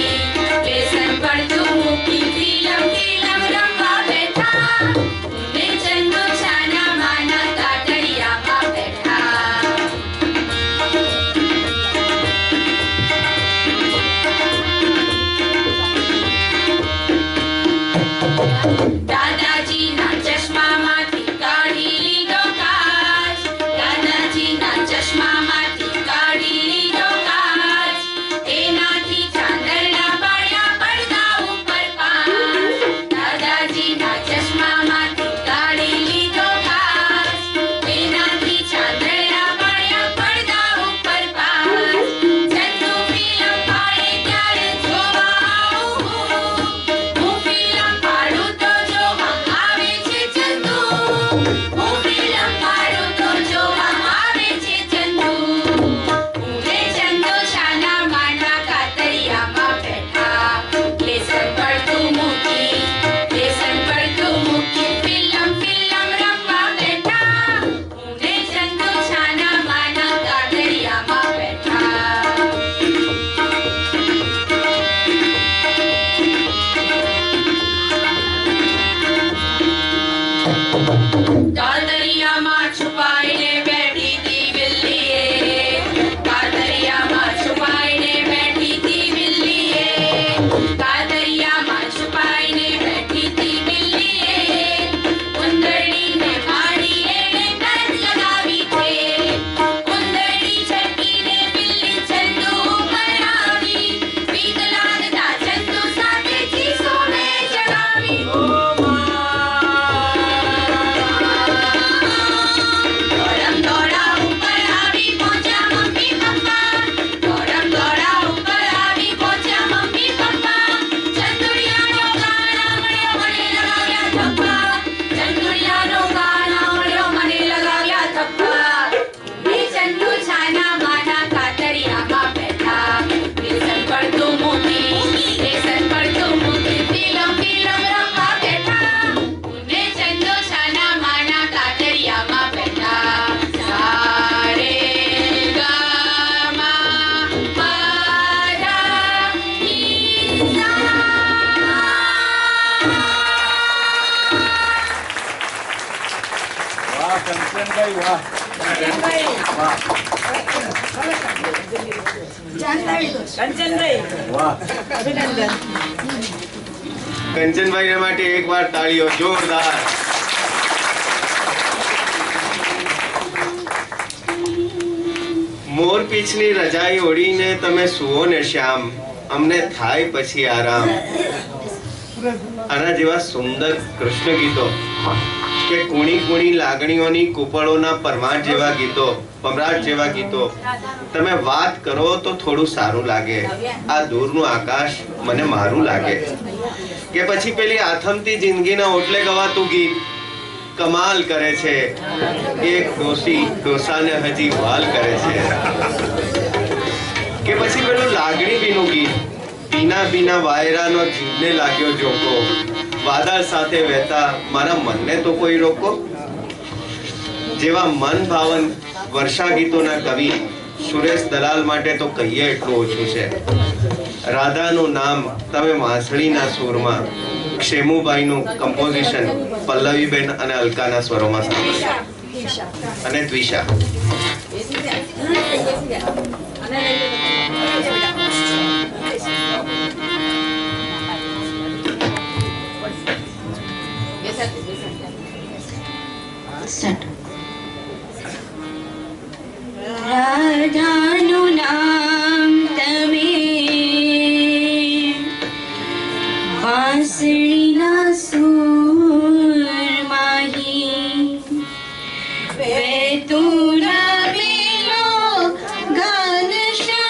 फिल्म फिल्म रंगा बैठा मूंगे चंदू छाना माना काठरिया में बैठा दादाजी ना चश्मा माथी काढी લીધો કાચ દાદાજી ના ચશ્મા માથી કાઢી લીધો કાચ એનાથી ચાંદરના પાડ્યા પડદા ઉપર પાંચ દાદાજી ના ચશ્મા માથી કાઢી લીધો કાચ એનાથી ચાંદરના પાડ્યા પડદા ઉપર પાંચ ચંદુ ફિલ્મ પાડે ત્યારે જોવા આવું હું ફિલ્મ પાડું તો જોવા આવે છે ચંદુ હું ફિલ્મ પાડું તો જોવા આવે છે ચંદુ ઊંઘે ચંદુ છાના માના કાતરિયામાં બેઠા લેસન પડતું મૂકી ફિલ્મ ફિલ્મ રમવા બેઠા ઊંઘે ચંદુ છાના માના કાતરિયામાં બેઠા કાતરિયામાં છુપાઈને બેઠી તી બિલ્લીએ કાતરિયામાં છુપાઈને બેઠી તી બિલ્લીએ કાતરિયામાં છુપાઈને બેઠી તી બિલ્લીએ ઉંદરડીને મારી એણે કાચ લગાવી છે ઉંદરડી છટકીને બિલ્લી ચંદુ ઉપર આવી બીક લાગતા ચંદુ સાથે ચીસો ને ચડાવી દોડમ દોડા ઉપર આવી પહોંચ્યા મમ્મી પપ્પા દોડમ દોડા ઉપર આવી પહોંચ્યા મમ્મી પપ્પા ચંદુડિયાનો ગાના મળ્યો મને લગાવ્યા થપ્પા ચંદુડિયાનો ગાના મળ્યો મને લગાવ્યા થપ્પા મે ચંદુ છાના માના કાતરિયામાં બેઠા લેસન પડતું મૂકી ફિલ્મ ફિલ્મ રમવા બેઠા મે ચંદુ છાના માના કાતરિયામાં બેઠા સારે ગામા પાધા નીસા વાહ કંચનભાઈ, વાહ વાહ. કંચનભાઈ માટે એકવાર તાળીઓ જોરદાર. મોરપીંછની રજાઈ ઓઢીને તમે સુવો ને શ્યામ અમને થાય પછી આરામ. આના જેવા સુંદર કૃષ્ણ ગીતો કે કુણી કુણી લાગણીઓની કુપળોના પરમાટ જેવા ગીતો, પમરાટ જેવા ગીતો તમે વાત કરો તો થોડું સારું લાગે. આ દૂરનું આકાશ મને મારું લાગે. કે પછી પેલી આથમતી જિંદગીના ઓટલે ગવાતું ગીત કમાલ કરે છે. એક ડોસી ડોસાને હજી વાલ કરે છે. કે પછી પેલું લાગણી બીનું ગીત બીના બીના વાયરાનો જીવને લાગ્યો જોકો વાદળ સાથે વહેતા મારા મનને તો કોઈ રોકો. જેવા મન ભાવન વર્ષા ગીતોના કવિ સુરેશ દલાલ માટે તો કહીએ એટલું ઓછું છે. રાધાનું નામ તમે વાંસળીના સૂરમાં ક્ષેમુભાઈનું કમ્પોઝિશન પલ્લવીબેન અને અલકાના સ્વરોમાં સાંભળ્યું અને દ્વિષા. રાધાનું નામ તમે વાંસળીના સૂરમાહી વહેતું રમેલો ઘનશ્યામ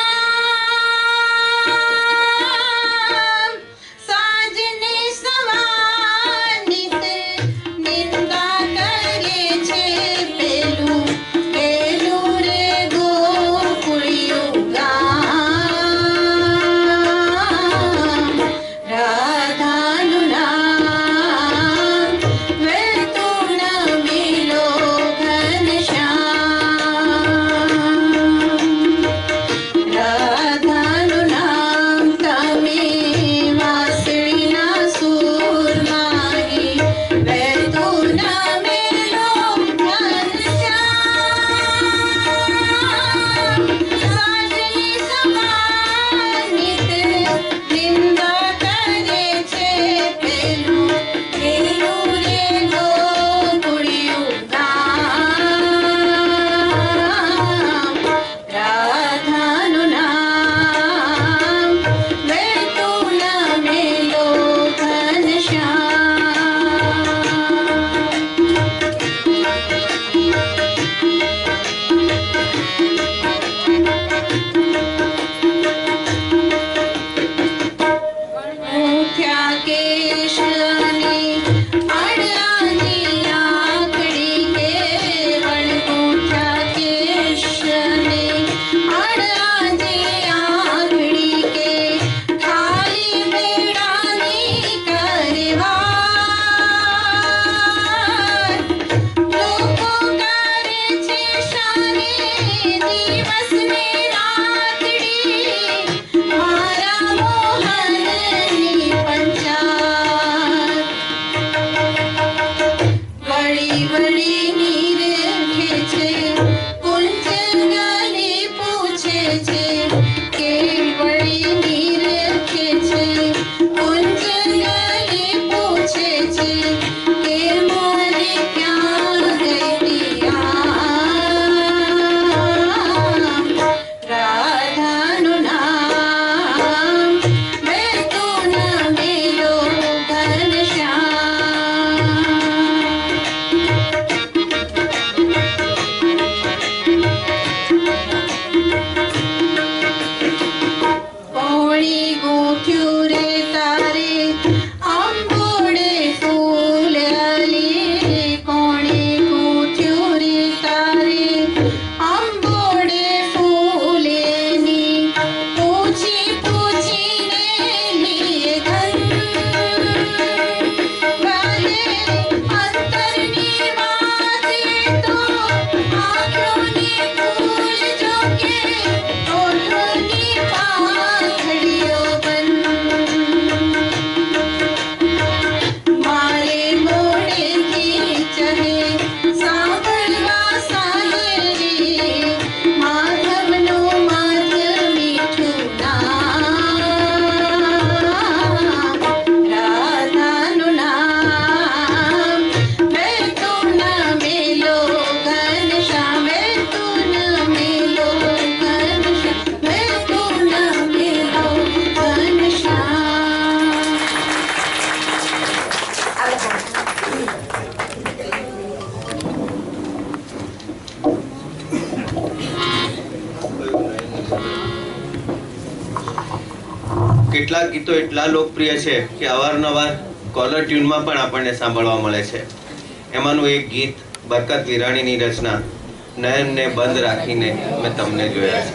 કેટલાક ગીતો એટલા લોકપ્રિય છે કે અવારનવાર કોલર ટ્યુનમાં પણ આપણને સાંભળવા મળે છે. એમાંનું એક ગીત બરકત વિરાણીની રચના નયનને બંધ રાખીને મેં તમને જોયા છે.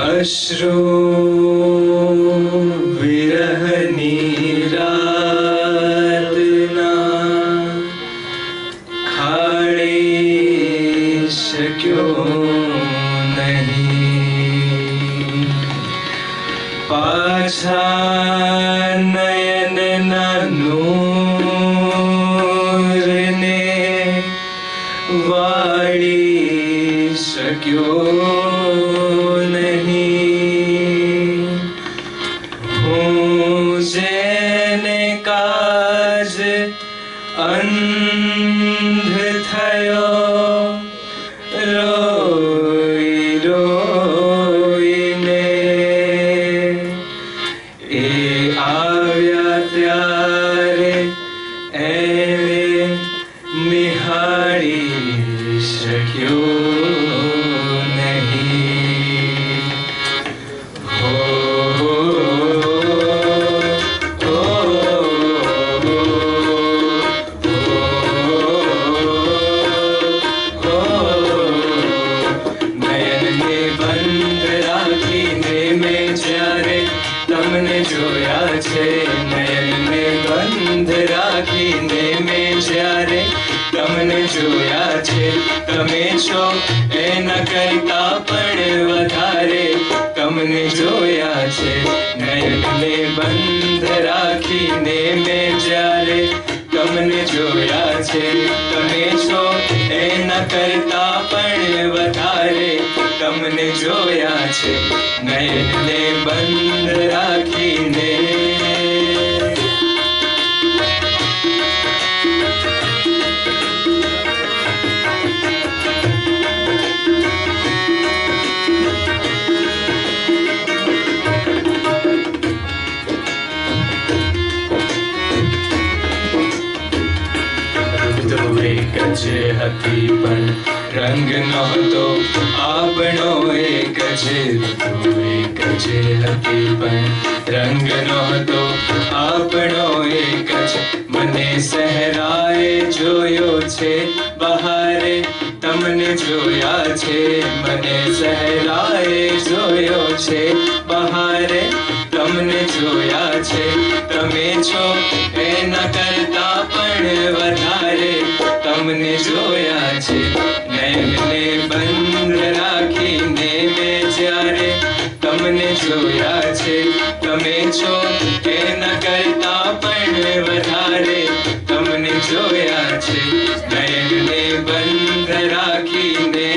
अश्रु विरहनी रातना खाड़े शक्यो नहीं पाछा नयन नूरने वाड़ी शक्यो अंध थयो रोई रोईने ए આવ્યા ત્યારે એને નિહાળી શક્યો નહીં. હો તમને જોયા છે નયનને બંધ રાખીને મેં જ્યારે તમને જોયા છે તમે છો એના કરતા પણ વધારે તમને જોયા છે નયનને બંધ રાખીને મેં જ્યારે તમને જોયા છે તમે છો એના કરતા પણ વધારે તમને જોયા છે નયનને બંધ રાખીને. એક જ હતી પણ રંગ નહોતો આપણો એક જ ઋતુ એક જ હતી પણ રંગ નહોતો આપણો એક જ મને સહેરાએ જોયો છે બહારે તમને જોયા છે મને સહેરાએ જોયો છે બહારે તમને જોયા છે તમે છો એના કરતા પણ વધારે તમને જોયા છે નયનને બંધ રાખીને મેં જ્યારે તમને જોયા છે તમે છો એના કરતા પણ વધારે તમને જોયા છે નયનને બંધ રાખીને.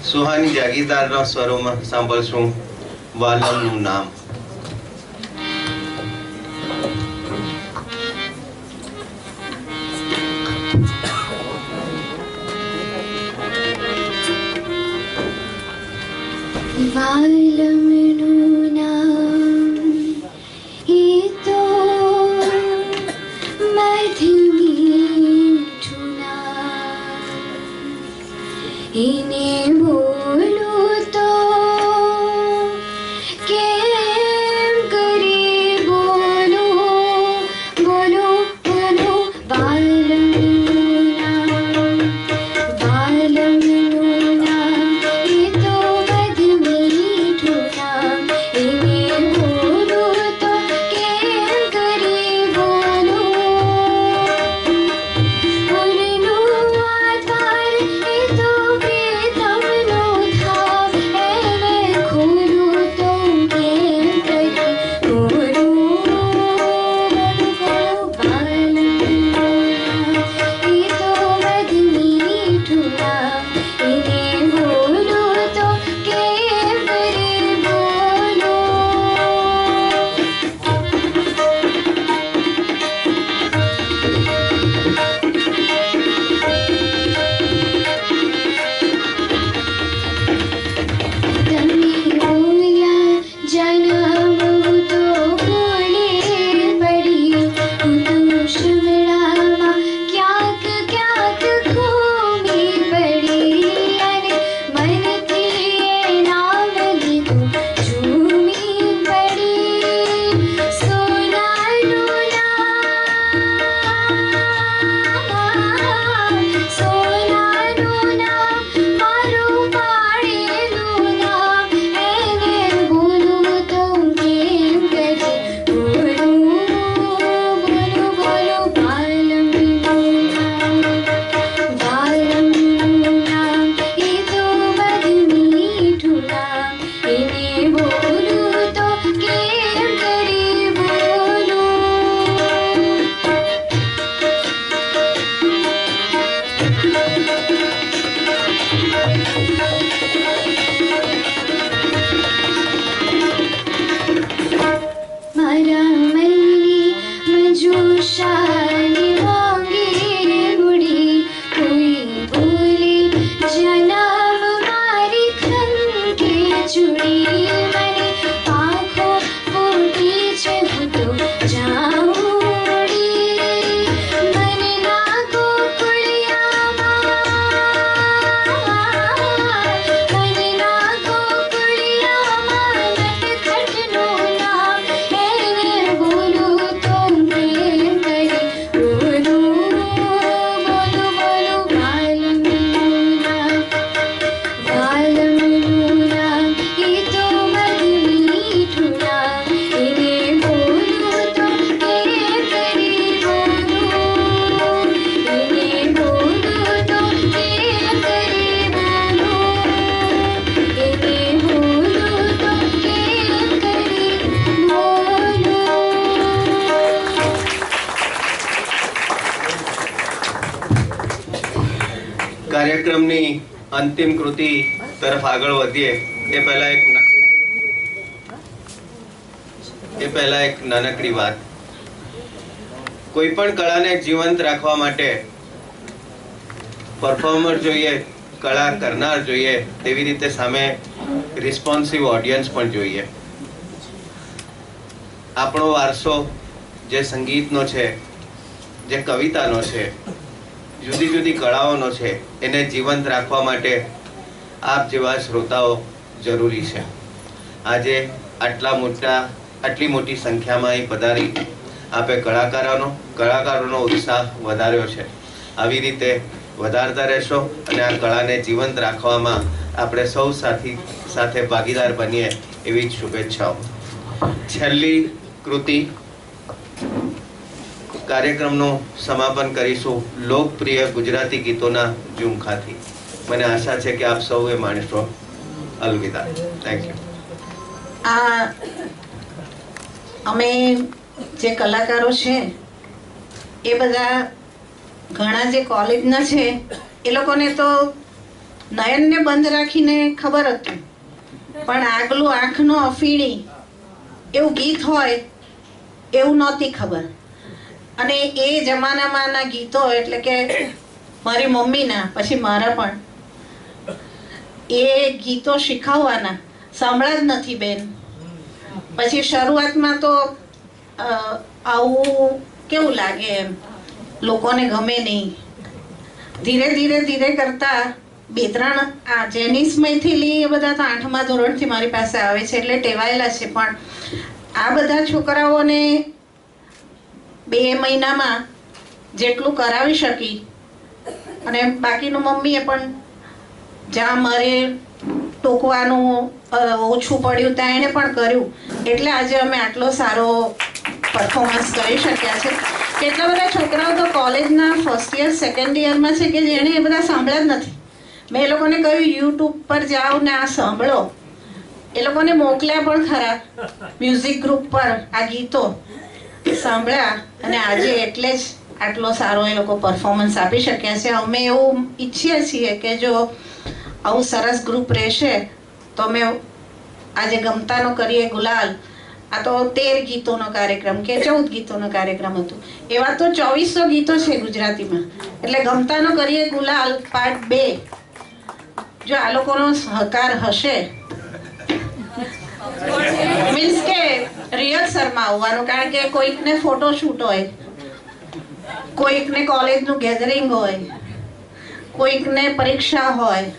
સુહાની જાગીરદારના સ્વરોમાં સાંભળશું વાલમનું નામ. વાલમનું નામ એ તો મધુમીઠું નામ એને બોલું તો કેમ કરી બોલો બોલો બોલો વાલમનું નામ વાલમનું નામ એ તો મધુમીઠું નામ વાજુડી મને પાંખો ફૂટી છે હું તો જાઉંડી મને ના ગોકુળિયામાં મને ના ગોકુળિયામાં નટખટનું નામ એને બોલું તો પ્રેમ કરી બોલું બોલું બોલું વાલમનું નામ વાલમનું નામ એ તો મધ મીઠું નામ એને બોલું તો પ્રેમ કરી બોલું એને બોલું તો પ્રેમ કરી બોલું એને બોલું તો પ્રેમ કરી બોલું. કાર્યક્રમની અંતિમ કૃતિ તરફ આગળ વધીએ એ પહેલા એક નાનકડી વાત. કોઈ પણ કળાને જીવંત રાખવા માટે પરફોર્મર જોઈએ, કળા કરનાર જોઈએ, તેવી રીતે સામે રિસ્પોન્સિવ ઓડિયન્સ પણ જોઈએ. આપણો વારસો જે સંગીતનો છે, જે કવિતાનો છે, જુદી જુદી કળાઓનો છે, એને જીવંત રાખવા માટે આપ જેવા શ્રોતાઓ જરૂરી છે. આજે આટલી મોટી સંખ્યામાં અહીં પધારી આપે કલાકારોનો ઉત્સાહ વધાર્યો છે. આવી રીતે વધારતા રહેશો અને આ કળાને જીવંત રાખવામાં આપણે સૌ સાથે ભાગીદાર બનીએ એવી જ શુભેચ્છાઓ. છેલ્લી કૃતિ કાર્યક્રમનું સમાપન કરીશું લોકપ્રિય ગુજરાતી ગીતોના ઝુમખાથી. મને આશા છે કે આપ સૌએ માણશો. અલવિદા. Thank you. આ અમે જે કલાકારો છે એ બધા ઘણા જે કોલેજના છે એ લોકોને તો નયનને બંધ રાખીને ખબર હતું, પણ આગલું આંખનો અફીણી એવું ગીત હોય એવું નહોતી ખબર. અને એ જમાનામાંના ગીતો એટલે કે મારી મમ્મીના પછી મારા પણ એ ગીતો શીખવવાના સાંભળ્યા જ નથી બેન. પછી શરૂઆતમાં તો આવું કેવું લાગે એમ, લોકોને ગમે નહીં. ધીરે કરતા 2-3 આ જેનિસ મૈથિલી એ બધા તો 8મા ધોરણથી મારી પાસે આવે છે એટલે ટેવાયેલા છે. પણ આ બધા છોકરાઓને 2 મહિનામાં જેટલું કરાવી શકી અને બાકીનું મમ્મીએ પણ જ્યાં મારે ટોકવાનું ઓછું પડ્યું ત્યાં એણે પણ કર્યું. એટલે આજે અમે આટલો સારો પરફોર્મન્સ કરી શક્યા છે. કેટલા બધા છોકરાઓ તો કોલેજના ફર્સ્ટ યર સેકન્ડ યરમાં છે કે જેણે એ બધા સાંભળ્યા જ નથી. મેં એ લોકોને કહ્યું યુટ્યુબ પર જાઓ ને આ સાંભળો. એ લોકોને મોકલ્યા પણ ખરા મ્યુઝિક ગ્રુપ પર આ ગીતો સાંભળ્યા અને આજે એટલે જ આટલો સારો એ લોકો પરફોર્મન્સ આપી શક્યા છે. અમે એવું ઈચ્છીએ છીએ કે જો આવું સરસ ગ્રુપ રહેશે તો અમે આજે ગમતાનો કરીએ ગુલાલ, આ તો 13 ગીતોનો કાર્યક્રમ કે 14 ગીતોનો કાર્યક્રમ હતું. એવા તો 2400 ગીતો છે ગુજરાતીમાં. એટલે ગમતાનો કરીએ ગુલાલ પાર્ટ 2 જો આ લોકોનો સહકાર હશે, મીન્સ કે રિહર્સલમાં આવવાનું, કારણ કે કોઈકને ફોટોશૂટ હોય, કોઈકને કોલેજનું ગેધરિંગ હોય, કોઈકને પરીક્ષા હોય,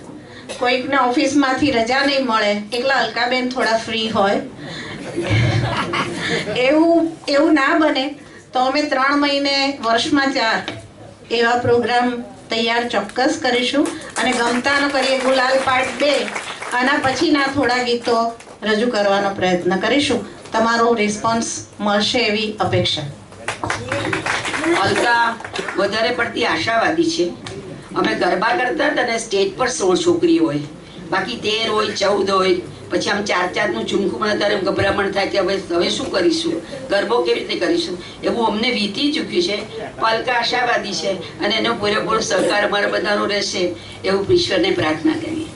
કોઈકને ઓફિસમાંથી રજા નહીં મળે, એકલા અલકાબેન થોડા ફ્રી હોય. એવું ના બને તો અમે 3 મહિને વર્ષમાં 4 એવા પ્રોગ્રામ તૈયાર ચોક્કસ કરીશું. અને ગમતાનો કરીએ ગુલાલ પાર્ટ 2 આના પછીના થોડા ગીતો રજૂ કરવાનો પ્રયત્ન કરીશું. તમારો રિસ્પોન્સ મળશે એવી અપેક્ષા. અલકા વધારે પડતી આશાવાદી છે. અમે ગરબા કરતા હતા ને સ્ટેજ પર 16 છોકરીઓ હોય, બાકી 13 હોય 14 હોય. પછી આમ 4 નું ઝુમખું મને ત્યારે ગભરામણ થાય કે હવે શું કરીશું, ગરબો કેવી રીતે કરીશું, એવું અમને વીતી ચૂક્યું છે. અલકા આશાવાદી છે અને એનો પૂરેપૂરો સહકાર અમારા બધાનો રહેશે એવું ઈશ્વરને પ્રાર્થના કરીએ.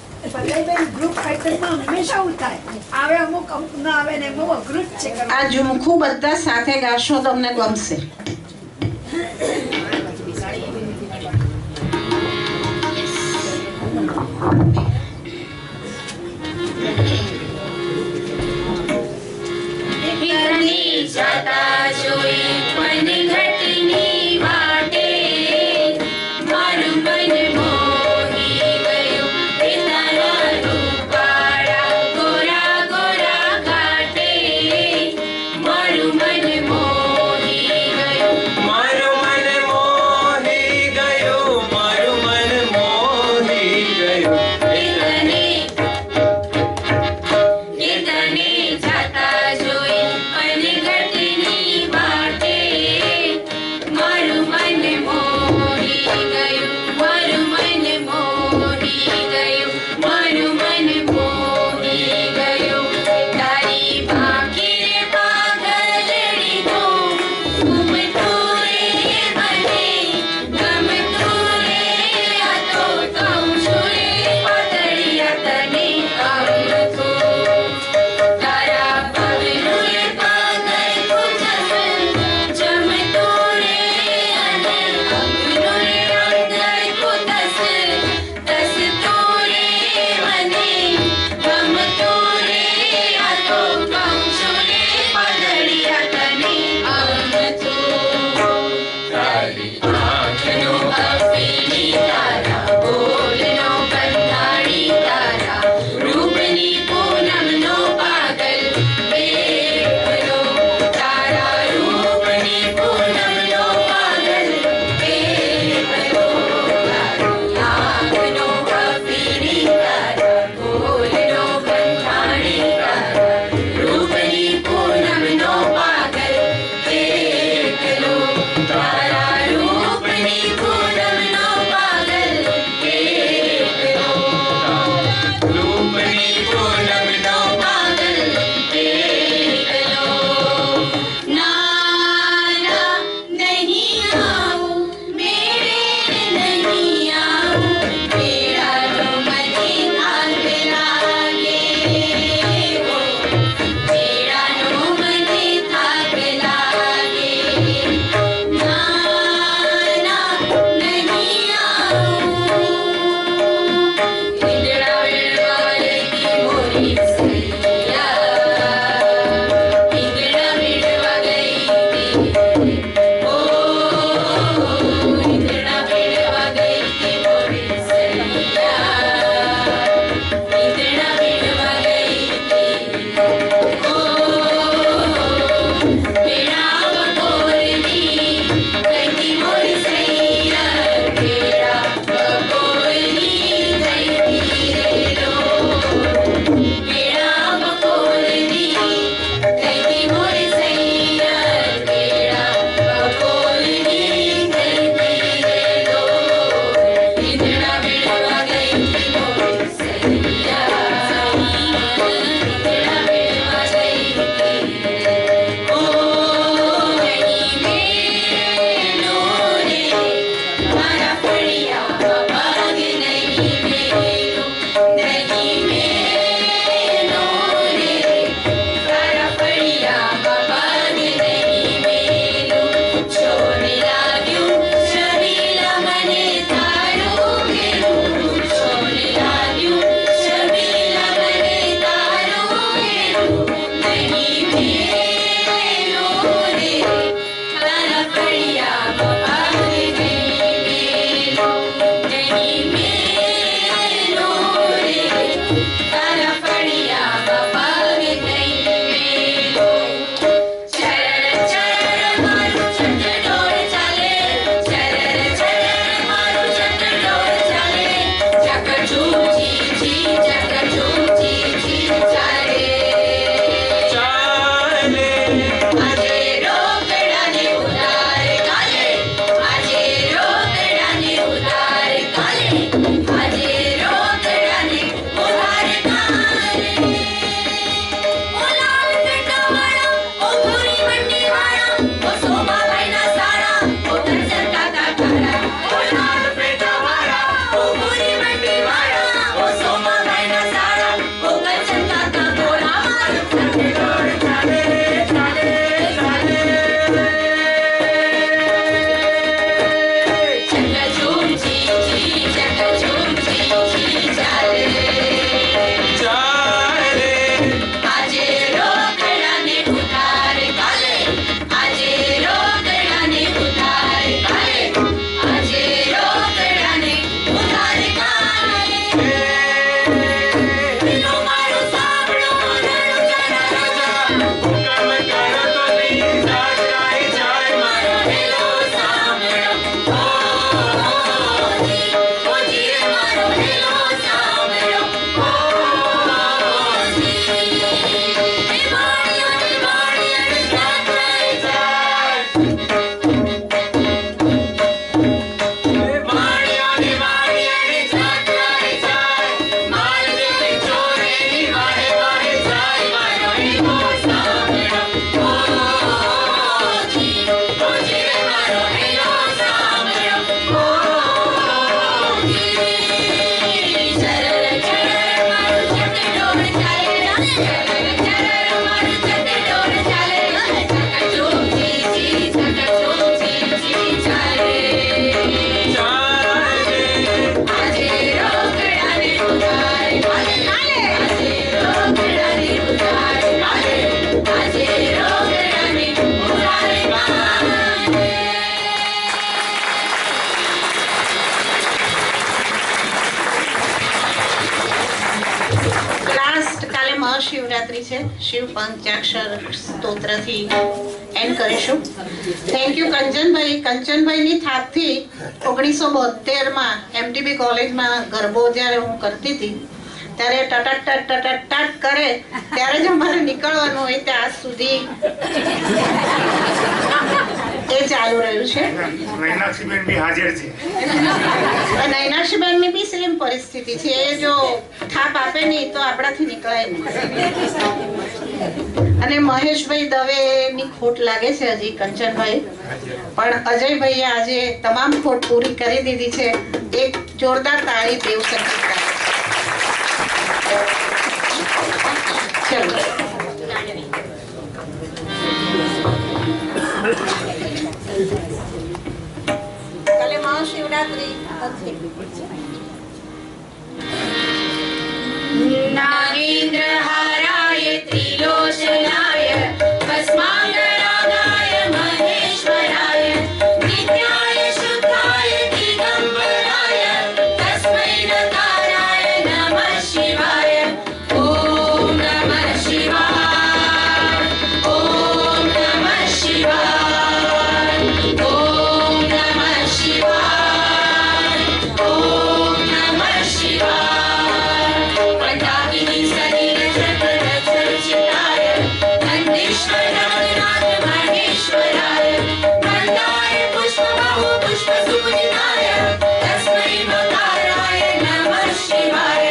આ ઝુમખું બધા સાથે ગાશો તો અમને ગમશે. મહાશિવરાત્રી છે. શિવ પંચાક્ષર સ્તોત્રથી એન્ડ કરીશું. Thank you Kanchanbhai. કંચનભાઈની થાપથી 1972માં એમટીબી કોલેજમાં ગરબો જ્યારે હું કરતી હતી ત્યારે ટટટ કરે ત્યારે જ અમારે નીકળવાનું હોય ત્યાં સુધી એ ચાલુ રહ્યું છે. નૈનાક્ષીબેન બી હાજર છે. નૈનાક્ષીબેનની બી સેમ પરિસ્થિતિ છે. એ જો થાપ આપે નહીં તો આપણાથી નીકળાય નહીં. અને મહેશભાઈ દવેની ખોટ લાગે છે હજી કંચનભાઈ, પણ અજયભાઈએ આજે તમામ ખોટ પૂરી કરી દીધી છે. એક જોરદાર તાળી દેવ સંગીતકાર. ચલો કાલે મહાશિવરાત્રી नागेन्द्र हाराय त्रिलोचनाय भस्मांगरागाय महेश्वराय नित्याय शुद्धाय दिगंबराय तस्मै नकाराय नमः शिवाय. ओम नमः शिवाय. ओम नमः शिवाय. ओम नमः शिवाय. ओम नमः शिवाय. वंदाकिनी सलिल चक्र चर्चिताय नंदीश्वराय महेश्वराय वंदाय पुष्पबाहु पुष्पसूजिताय तस्मै मकाराय नमः शिवाय.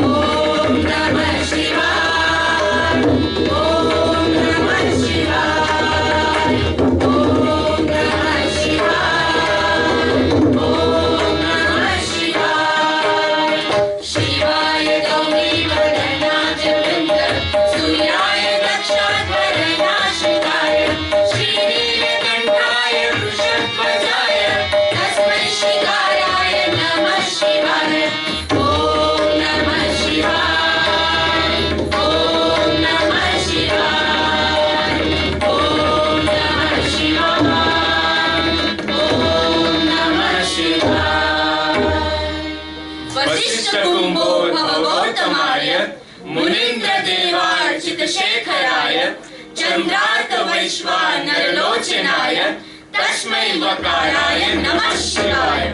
ओम नमः शिवाय. ओम नमः शिवाय. ओम नमः शिवाय. ओम नमः शिवाय. शिवाय गौरी वदनाच वृंद सूर्याय दक्षाध्वरनाशिकाय श्रीनीलकंठाय वृषध्वजाय तस्मै शिकाराय नमः शिवाय. ओम नमः शिवाय. शेखराय चन्द्रार्कवैश्वानरलोचनाय तस्मै वकाराय नमः शिवाय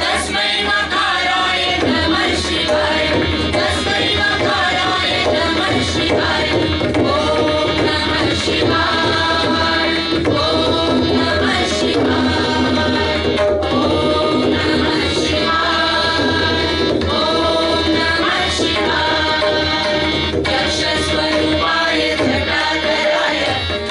तस्मै वकाराय नमः शिवाय तस्मै वकाराय नमः शिवाय ॐ नमः शिवाय ॐ नमः शिवाय ॐ नमः शिवाय ॐ नमः शिवाय यक्षस्वरूपाय जटाधराय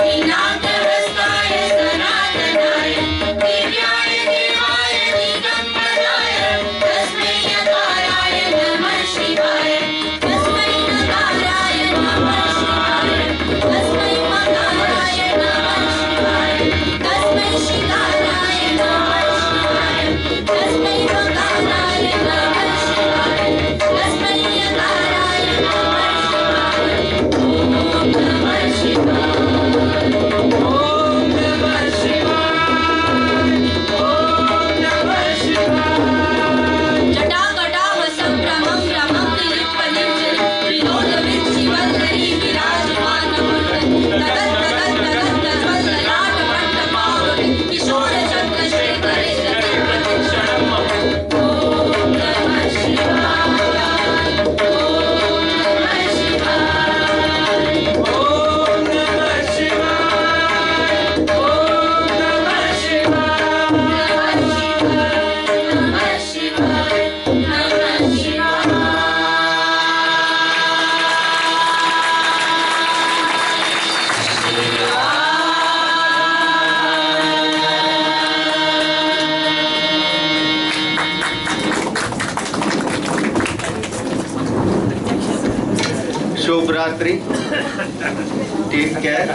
नीनाकहस्ताय सनातनाय दिव्याय देवाय दिगम्बराय तस्मै यकाराय नमः शिवाय तस्मै नकाराय नमः शिवाय तस्मै मकाराय नमः शिवाय तस्मै शिकाराय नमः शिवाय तस्मै मकाराय नमः शिवाय तस्मै यकाराय नमः शिवाय जटाकटाहसंभ्रमं रमं त्रिलोलविच्छिवल्लरी विराजमानमूर्तम् किशोरचन्द्रशेखरे रतिप्रतिक्षणम् ॐ नमः शिवाय ॐ नमः शिवाय ॐ नमः शिवाय ॐ नमः शिवाय नमः शिवाय नमः शिवाय शुभ रात्रि, टेक केयर।